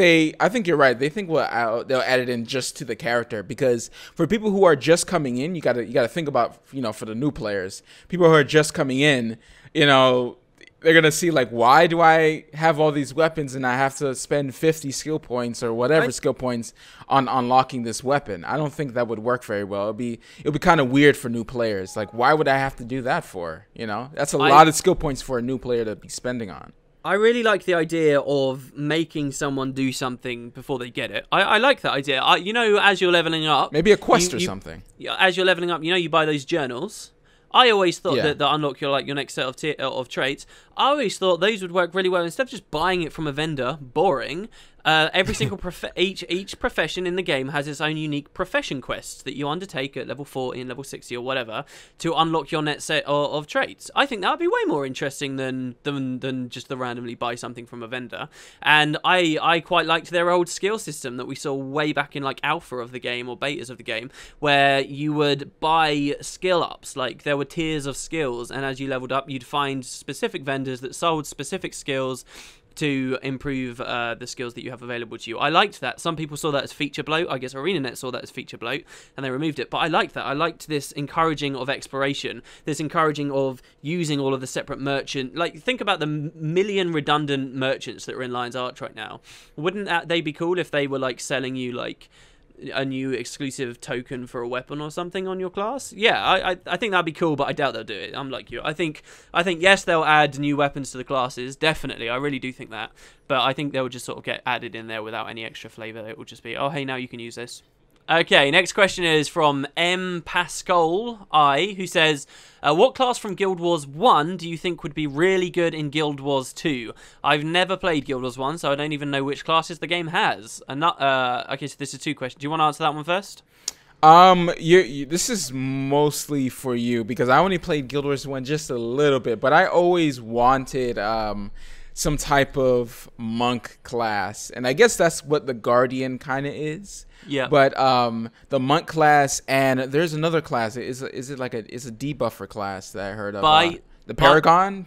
you're right. They think they'll add it in just to the character, because for people who are just coming in, you gotta think about for the new players, people who are just coming in, they're gonna see like, why do I have all these weapons and I have to spend 50 skill points or whatever skill points on unlocking this weapon? I don't think that would work very well. It'll be kind of weird for new players. Like, why would I have to do that for? That's a lot of skill points for a new player to be spending on. I really like the idea of making someone do something before they get it. I like that idea. As you're leveling up, maybe a quest or something. As you're leveling up, you buy those journals. I always thought that unlock your next set of traits. I always thought those would work really well. Instead of just buying it from a vendor, boring, Every single each profession in the game has its own unique profession quests that you undertake at level 40 and level 60 or whatever to unlock your net set of traits. I think that would be way more interesting than just to randomly buy something from a vendor. And I quite liked their old skill system that we saw way back in like alpha of the game or betas of the game, where you would buy skill ups. Like there were tiers of skills, and as you leveled up, you'd find specific vendors that sold specific skills to improve the skills that you have available to you. I liked that. Some people saw that as feature bloat. I guess ArenaNet saw that as feature bloat, and they removed it. But I liked that. I liked this encouraging of exploration, this encouraging of using all of the separate merchant. Like, think about the million redundant merchants that are in Lion's Arch right now. Wouldn't they be cool if they were, like, selling you, like, a new exclusive token for a weapon or something on your class? Yeah, I think that'd be cool, but I doubt they'll do it. I'm like you. I think yes, they'll add new weapons to the classes, definitely. I really do think that, but I think they'll just sort of get added in there without any extra flavor. It will just be, oh hey, now you can use this. Okay, next question is from M. Pascal I, who says, what class from Guild Wars 1 do you think would be really good in Guild Wars 2? I've never played Guild Wars 1, so I don't even know which classes the game has. And okay, so this is 2 questions. Do you want to answer that one first? This is mostly for you, because I only played Guild Wars 1 just a little bit, but I always wanted some type of monk class, and I guess that's what the Guardian kind of is. Yeah. But the monk class, and there's another class. Is it like it's a debuffer class that I heard of? The Paragon,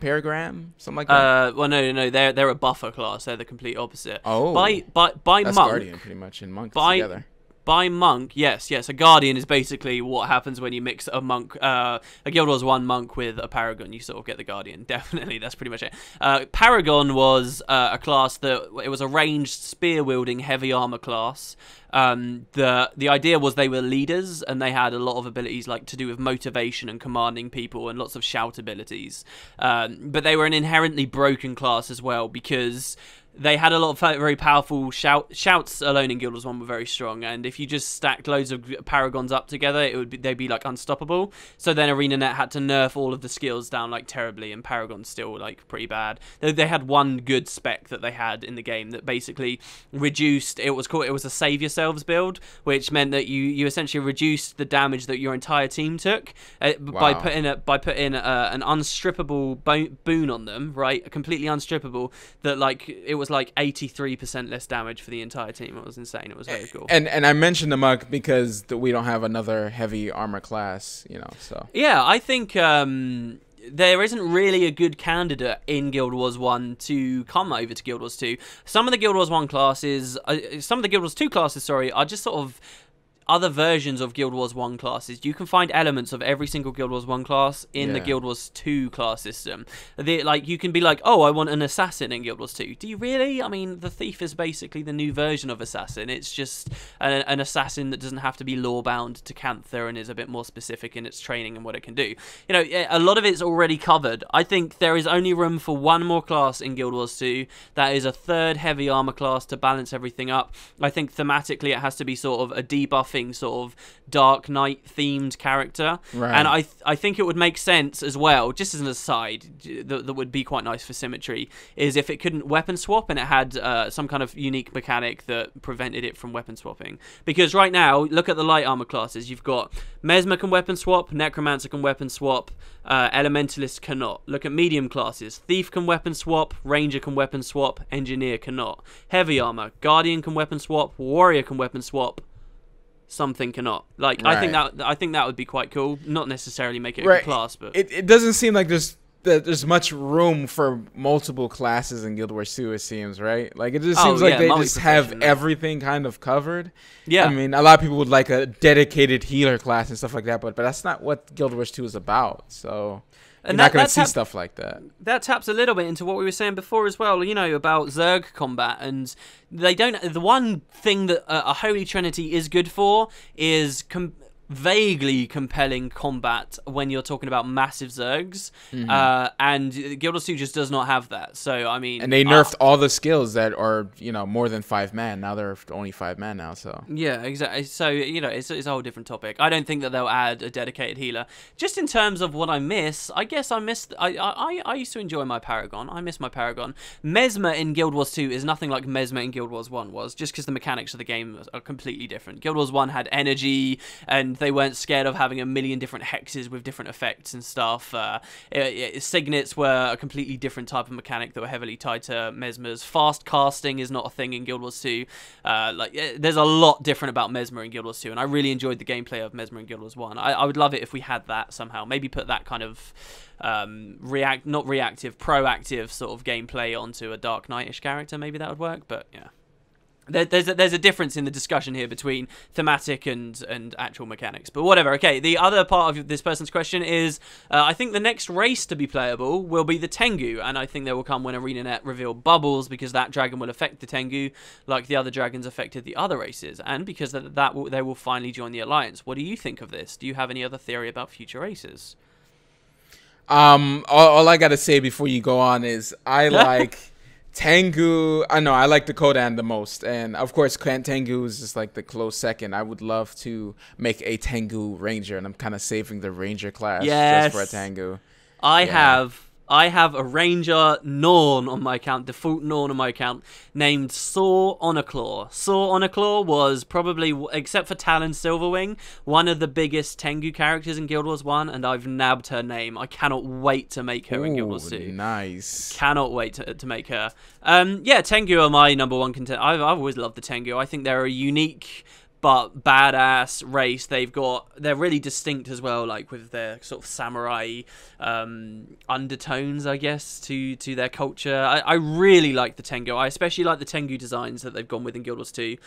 something like that. Well, no, they're a buffer class. They're the complete opposite. Oh, by that's monk. Guardian pretty much, and monk together. By monk, yes. A Guardian is basically what happens when you mix a monk, a Guild Wars 1 monk with a Paragon. You sort of get the Guardian. Definitely, that's pretty much it. Paragon was a class that it was a ranged spear-wielding heavy armor class. The idea was they were leaders, and they had a lot of abilities like to do with motivation and commanding people, and lots of shout abilities. But they were an inherently broken class as well, because they had a lot of very powerful shouts alone in Guild Wars 1 were very strong, and if you just stacked loads of Paragons up together, they'd be like unstoppable. So then ArenaNet had to nerf all of the skills down like terribly, and Paragon's still like pretty bad. They had one good spec that they had in the game that basically reduced. It was a save yourselves build, which meant that you essentially reduced the damage that your entire team took by putting an unstrippable boon on them, right? Completely unstrippable. That like it was like 83% less damage for the entire team. It was insane. It was very cool. And I mentioned the monk because we don't have another heavy armor class, so. Yeah, I think there isn't really a good candidate in Guild Wars 1 to come over to Guild Wars 2. Some of the Guild Wars 1 classes, some of the Guild Wars 2 classes, sorry, are just sort of other versions of Guild Wars 1 classes. You can find elements of every single Guild Wars 1 class in the Guild Wars 2 class system. Like, you can be like, oh, I want an assassin in Guild Wars 2. Do you really? I mean, the thief is basically the new version of assassin. It's just an assassin that doesn't have to be lore-bound to Canther and is a bit more specific in its training and what it can do. A lot of it's already covered. I think there is only room for one more class in Guild Wars 2. That is a third heavy armor class to balance everything up. I think thematically it has to be sort of a debuffing sort of Dark Knight themed character, right. And I think it would make sense as well, just as an aside that would be quite nice for symmetry, is if it couldn't weapon swap and it had some kind of unique mechanic that prevented it from weapon swapping. Because right now, look at the light armor classes. You've got Mesmer can weapon swap, Necromancer can weapon swap, Elementalist cannot. Look at medium classes. Thief can weapon swap, Ranger can weapon swap, Engineer cannot. Heavy armor, Guardian can weapon swap, Warrior can weapon swap, something cannot. Like, right. I think that would be quite cool. Not necessarily make it a good class, but it doesn't seem like there's much room for multiple classes in Guild Wars 2, it seems, right? Like, it just seems like they just have everything kind of covered. Yeah. I mean, a lot of people would like a dedicated healer class and stuff like that, but that's not what Guild Wars 2 is about, so you're not going to see stuff like that. That taps a little bit into what we were saying before as well, about Zerg combat. And the one thing that a Holy Trinity is good for is vaguely compelling combat when you're talking about massive Zergs, and Guild Wars 2 just does not have that. So I mean, and they nerfed all the skills that are more than 5 man. Now they're only 5 man now. So yeah, exactly. So it's a whole different topic. I don't think that they'll add a dedicated healer. Just in terms of what I miss, I guess I missed. I used to enjoy my Paragon. I miss my Paragon. Mesmer in Guild Wars 2 is nothing like Mesmer in Guild Wars 1 was, just because the mechanics of the game are completely different. Guild Wars 1 had energy, and they weren't scared of having a million different hexes with different effects and stuff. Signets were a completely different type of mechanic that were heavily tied to Mesmer's. Fast casting is not a thing in Guild Wars 2. There's a lot different about Mesmer in Guild Wars 2, and I really enjoyed the gameplay of Mesmer in Guild Wars 1. I would love it if we had that somehow. Maybe put that kind of proactive sort of gameplay onto a Dark Knight-ish character. Maybe that would work, but yeah. There's a difference in the discussion here between thematic and actual mechanics, but whatever. Okay, the other part of this person's question is, I think the next race to be playable will be the Tengu, and I think they will come when ArenaNet reveal bubbles, because that dragon will affect the Tengu like the other dragons affected the other races, and because they will finally join the alliance. What do you think of this? Do you have any other theory about future races? All I gotta say before you go on is I like Tengu. I like the Kodan the most, and of course Tengu is just like the close second. I would love to make a Tengu Ranger, and I'm kind of saving the Ranger class just for a Tengu. I have a Ranger Norn on my account, default Norn on my account, named Saw Honaclaw. Saw Honaclaw was probably, except for Talon Silverwing, one of the biggest Tengu characters in Guild Wars 1, and I've nabbed her name. I cannot wait to make her in Guild Wars 2. Nice. Cannot wait to make her. Yeah, Tengu are my number one contender. I've always loved the Tengu. I think they're a unique but badass race. They're really distinct as well, like with their sort of samurai undertones, I guess, to their culture. I really like the Tengu. I especially like the Tengu designs that they've gone with in Guild Wars 2.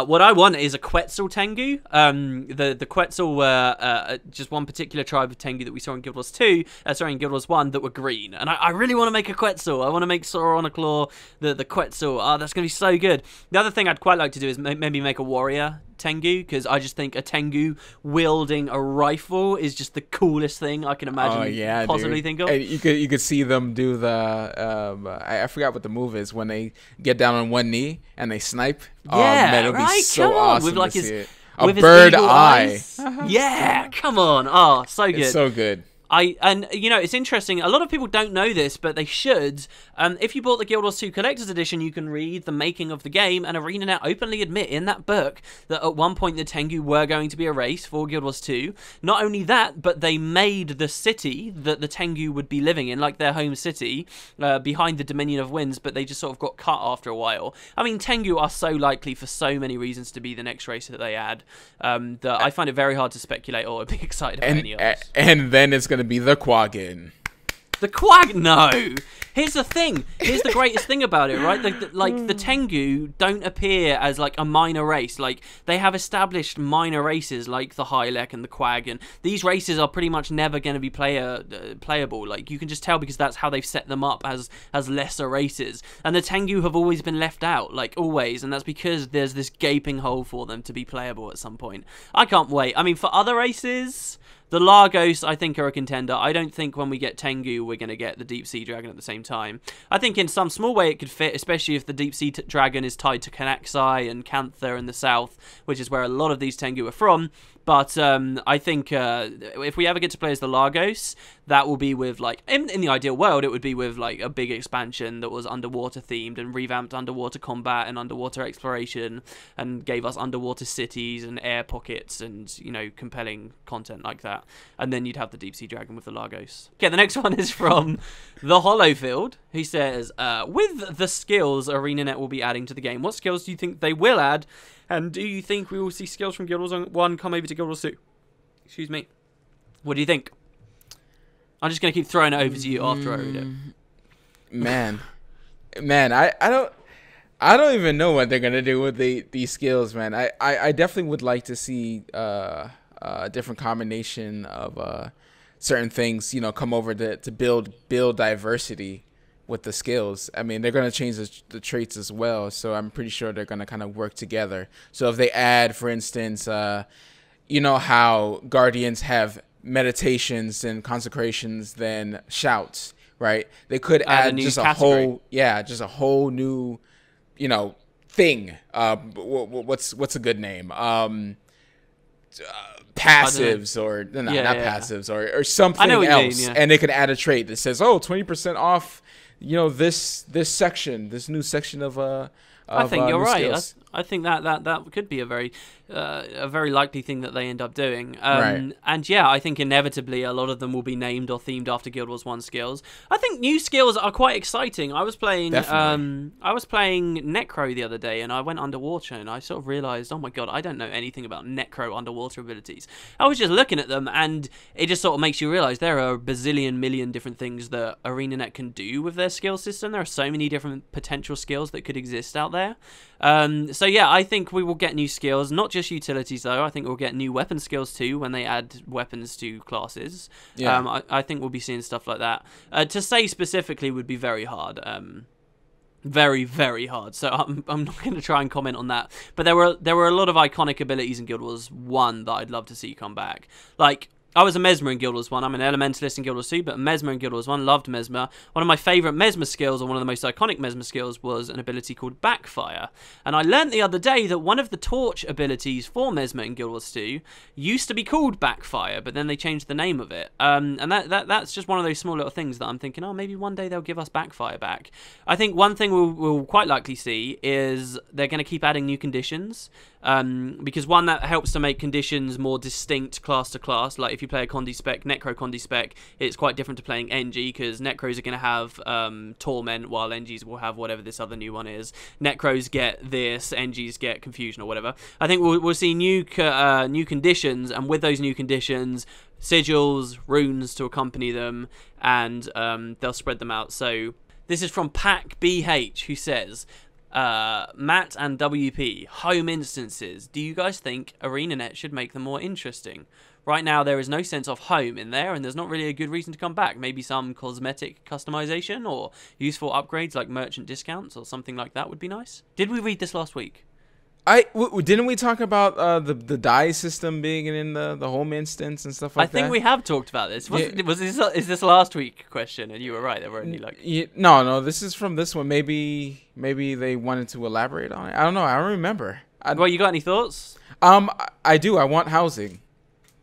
What I want is a Quetzal Tengu. The Quetzal were just one particular tribe of Tengu that we saw in Guild Wars 2, in Guild Wars 1, that were green. And I really want to make a Quetzal. I want to make Sauron a Claw, the Quetzal. Oh, that's going to be so good. The other thing I'd quite like to do is maybe make a warrior Tengu, because I just think a Tengu wielding a rifle is just the coolest thing I can imagine possibly think of. And you could see them do the I forgot what the move is, when they get down on one knee and they snipe. Yeah, man, it'll be so come on. awesome With like to his, see it. with A bird his eye. Yeah, come on. Oh, so good. It's so good. It's interesting. A lot of people don't know this, but they should. If you bought the Guild Wars 2 Collector's Edition, you can read the making of the game, and ArenaNet openly admit in that book that at one point the Tengu were going to be a race for Guild Wars 2. Not only that, but they made the city that the Tengu would be living in, like their home city, behind the Dominion of Winds, but they just sort of got cut after a while. I mean, Tengu are so likely for so many reasons to be the next race that they add, that I find it very hard to speculate or be excited about any others. And then it's going to be the Quaggin. The Quag? No. Here's the thing. Here's the greatest thing about it, right? The Tengu don't appear as like a minor race. Like, they have established minor races like the Hylek and the Quag, and these races are pretty much never going to be playable. Like, you can just tell because that's how they've set them up as lesser races. And the Tengu have always been left out, like always, and that's because there's this gaping hole for them to be playable at some point. I can't wait. I mean, for other races, the Largos, I think, are a contender. I don't think when we get Tengu, we're going to get the Deep Sea Dragon at the same time. I think in some small way it could fit, especially if the Deep Sea Dragon is tied to Kanaxai and Cantha in the south, which is where a lot of these Tengu are from. But I think if we ever get to play as the Largos, that will be with, like, in the ideal world, it would be with, like, a big expansion that was underwater themed and revamped underwater combat and underwater exploration and gave us underwater cities and air pockets and, compelling content like that. And then you'd have the Deep Sea Dragon with the Largos. Okay, the next one is from the Hollowfield. He says, with the skills ArenaNet will be adding to the game, what skills do you think they will add? And do you think we will see skills from Guild Wars 1 come over to Guild Wars 2? Excuse me. What do you think? I'm just going to keep throwing it over to you after I read it. Man, I don't even know what they're going to do with these skills, man. I definitely would like to see a different combination of certain things, come over to build diversity with the skills. I mean, they're going to change the traits as well, so I'm pretty sure they're going to kind of work together. So if they add, for instance, you know how Guardians have meditations and consecrations than shouts, right? They could add just category. a whole new, thing. What's a good name? Passives or not passives or something else, and they could add a trait that says, 20% off, this new section of I think you're right. Skills. I think that could be a very likely thing that they end up doing. Right. And yeah, I think inevitably a lot of them will be named or themed after Guild Wars 1 skills. I think new skills are quite exciting. I was playing Necro the other day, and I went underwater, and I sort of realized, oh my god, I don't know anything about Necro underwater abilities. I was just looking at them, and it just sort of makes you realize there are a bazillion million different things that ArenaNet can do with their skill system. There are so many different potential skills that could exist out there. So yeah, I think we will get new skills, not just utilities though. I think we'll get new weapon skills too when they add weapons to classes. Yeah. I think we'll be seeing stuff like that. To say specifically would be very hard. Very, very hard. So I'm not going to try and comment on that. But there were a lot of iconic abilities in Guild Wars 1 that I'd love to see come back. Like, I was a Mesmer in Guild Wars 1. I'm an Elementalist in Guild Wars 2, but a Mesmer in Guild Wars 1. Loved Mesmer. One of my favourite Mesmer skills, or one of the most iconic Mesmer skills, was an ability called Backfire. And I learnt the other day that one of the torch abilities for Mesmer in Guild Wars 2 used to be called Backfire, but then they changed the name of it. And that's just one of those small little things that I'm thinking, maybe one day they'll give us Backfire back. I think one thing we'll quite likely see is they're going to keep adding new conditions. Because one, that helps to make conditions more distinct class to class. Like if you play a Condi spec, Necro Condi spec, it's quite different to playing NG, because Necros are going to have Torment, while NGs will have whatever this other new one is. Necros get this, NGs get Confusion or whatever. I think we'll see new conditions, and with those new conditions, sigils, runes to accompany them, and they'll spread them out. So this is from Pac BH, who says, Matt and WP, home instances. Do you guys think ArenaNet should make them more interesting? Right now there is no sense of home in there, and there's not really a good reason to come back. Maybe some cosmetic customization or useful upgrades like merchant discounts or something like that would be nice. Did we read this last week? Didn't we talk about the die system being in the home instance and stuff like that? I think we have talked about this. Is this last week question? And you were right. There were only like no. This is from this one. Maybe they wanted to elaborate on it. I don't know. I don't remember. Well, you got any thoughts? I do. I want housing.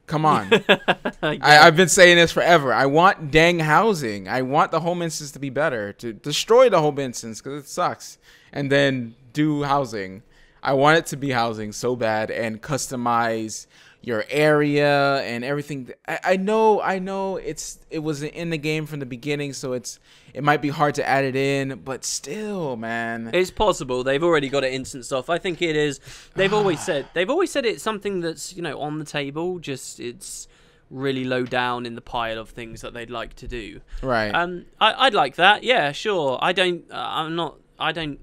Come on. Yeah. I've been saying this forever. I want dang housing. I want the home instance to be better. To destroy the home instance because it sucks, and then do housing. I want it to be housing so bad, and customize your area and everything. I know it was in the game from the beginning, so it might be hard to add it in, but still, man, it's possible. They've already got it instanced off. I think it is. They've always said it's something that's on the table. Just it's really low down in the pile of things that they'd like to do. Right. I'd like that. Yeah, sure. I don't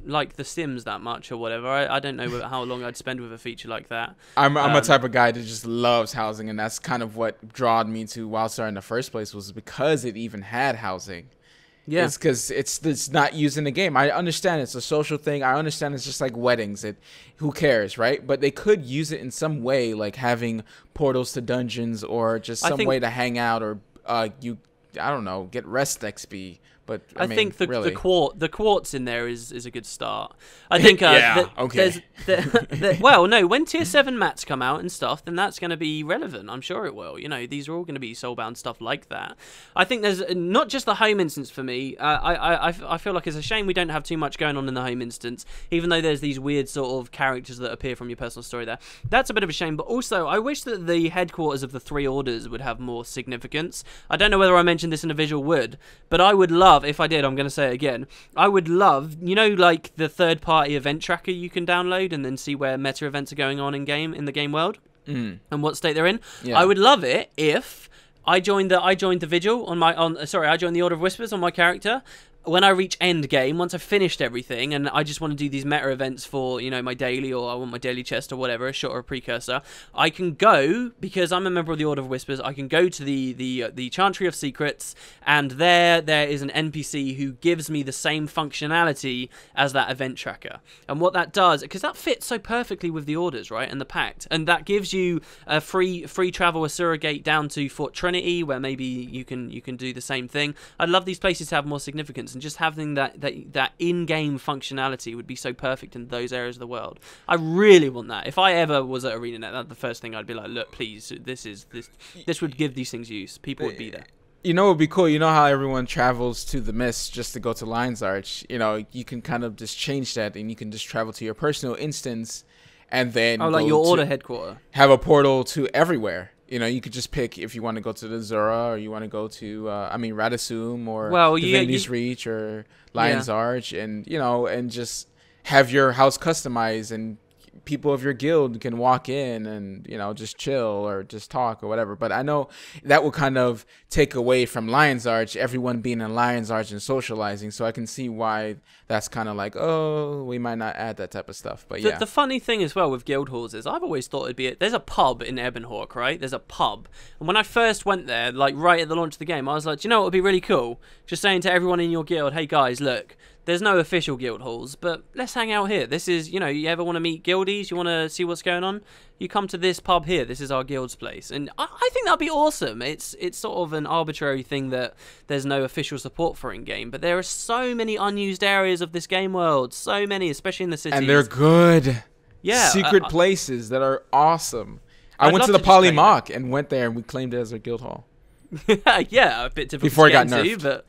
like The Sims that much or whatever. I don't know how long I'd spend with a feature like that. I'm a type of guy that just loves housing, and that's kind of what drawed me to WildStar in the first place, was because it even had housing. Yeah. It's because it's not used in the game. I understand it's a social thing. I understand it's just like weddings. Who cares, right? But they could use it in some way, like having portals to dungeons, or just some way to hang out, or I don't know, get rest XP. But I mean, think really. the quartz in there is a good start. I think well, no, when tier 7 mats come out and stuff, then that's going to be relevant. I'm sure it will. These are all going to be soulbound stuff like that. I think there's not just the home instance for me. I feel like it's a shame we don't have too much going on in the home instance, even though there's these weird sort of characters that appear from your personal story there. That's a bit of a shame. But also, I wish that the headquarters of the 3 orders would have more significance. I don't know whether I mentioned this in a VisualWood, but I would love, if I did, I'm going to say it again, I would love, like the third-party event tracker you can download and then see where meta events are going on in the game world, and what state they're in. Yeah. I would love it if I joined the vigil I joined the Order of Whispers on my character, when I reach end game, once I've finished everything, and I just want to do these meta events for, you know, my daily, or I want my daily chest or whatever, a shot or a precursor, I can go, because I'm a member of the Order of Whispers, I can go to the Chantry of Secrets, and there is an NPC who gives me the same functionality as that event tracker. And what that does, because that fits so perfectly with the Orders, right, and the Pact, and that gives you a free travel, a surrogate down to Fort Trinity, where maybe you can do the same thing. I'd love these places to have more significance, and just having that in-game functionality would be so perfect in those areas of the world. I really want that. If I ever was at ArenaNet, that's the first thing I'd be like, look, please, this would give these things use. People would be there. You know, it would be cool. You know how everyone travels to the Mist just to go to Lion's Arch? You know, you can kind of just change that, and you can just travel to your personal instance, and then like your Order headquarters. Have a portal to everywhere. You know, you could just pick if you want to go to the Zura, or you want to go to, Radisum, or Divinity's Reach, or Lion's Arch, and, you know, and just have your house customized, and people of your guild can walk in and, you know, just chill or just talk or whatever. But I know that would kind of take away from Lion's Arch, everyone being in Lion's Arch and socializing. So I can see why that's kind of like, oh, we might not add that type of stuff. But yeah. The funny thing as well with guild halls is I've always thought there's a pub in Ebonhawk, right? There's a pub. And when I first went there, like right at the launch of the game, I was like, do you know what would be really cool? Just saying to everyone in your guild, hey guys, look, there's no official guild halls, but let's hang out here. This is, you know, you ever want to meet guildies? You want to see what's going on? You come to this pub here. This is our guild's place. And I think that'd be awesome. It's sort of an arbitrary thing that there's no official support for in-game, but there are so many unused areas of this game world. So many, especially in the cities. And they're good. Yeah. Secret places that are awesome. I went to the Polymock and went there, and we claimed it as our guild hall. Yeah, a bit difficult before it got nerfed. nerfed.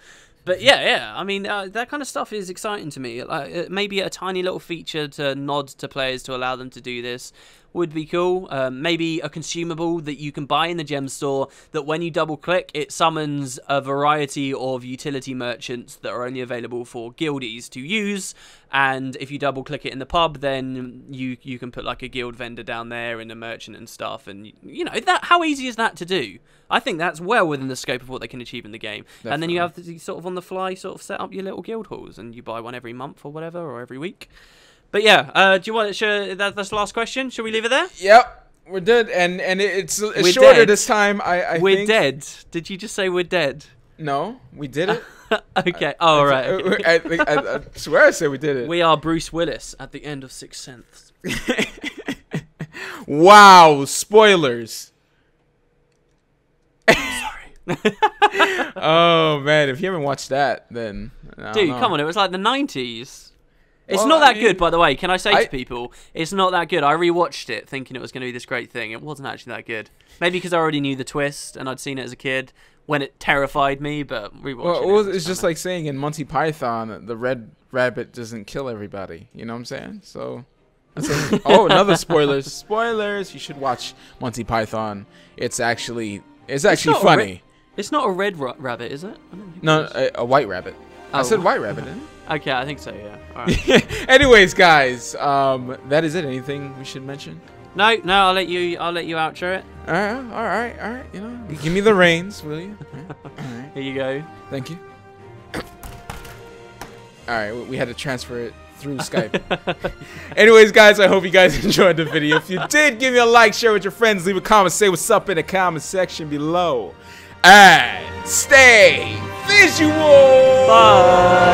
But yeah. I mean, that kind of stuff is exciting to me. Maybe a tiny little feature to nod to players to allow them to do this would be cool. Maybe a consumable that you can buy in the gem store that when you double click, it summons a variety of utility merchants that are only available for guildies to use. And if you double click it in the pub, then you can put like a guild vendor down there and a merchant and stuff. And you know, how easy is that to do? I think that's well within the scope of what they can achieve in the game. Definitely. And then you have the sort of on the fly sort of set up your little guild halls, and you buy one every month or whatever, or every week. But yeah, do you want that's the last question? Should we leave it there? Yep, we're dead, and it's we're shorter dead. This time. We're think. Dead. Did you just say we're dead? No, we did it. Okay. All right. Okay. I swear I said we did it. We are Bruce Willis at the end of Sixth Sense. Wow, spoilers. Sorry. Oh man, if you haven't watched that, then dude, come on, it was like the 90s. It's not that good, by the way. Can I say to people, it's not that good. I rewatched it thinking it was going to be this great thing. It wasn't actually that good. Maybe because I already knew the twist and I'd seen it as a kid when it terrified me, but rewatching it's just like saying in Monty Python, the red rabbit doesn't kill everybody. You know what I'm saying? So, another spoilers. Spoilers. You should watch Monty Python. It's actually funny. It's not a red rabbit, is it? No, a white rabbit. I said white rabbit, didn't I? Okay, I think so, yeah. All right. Anyways, guys, that is it. Anything we should mention? No, I'll let you outro it. All right. You know, give me the reins, will you? All right. Here you go. Thank you. All right, we had to transfer it through Skype. Anyways, guys, I hope you guys enjoyed the video. If you did, give me a like, share with your friends, leave a comment, say what's up in the comment section below. And stay visual. Bye.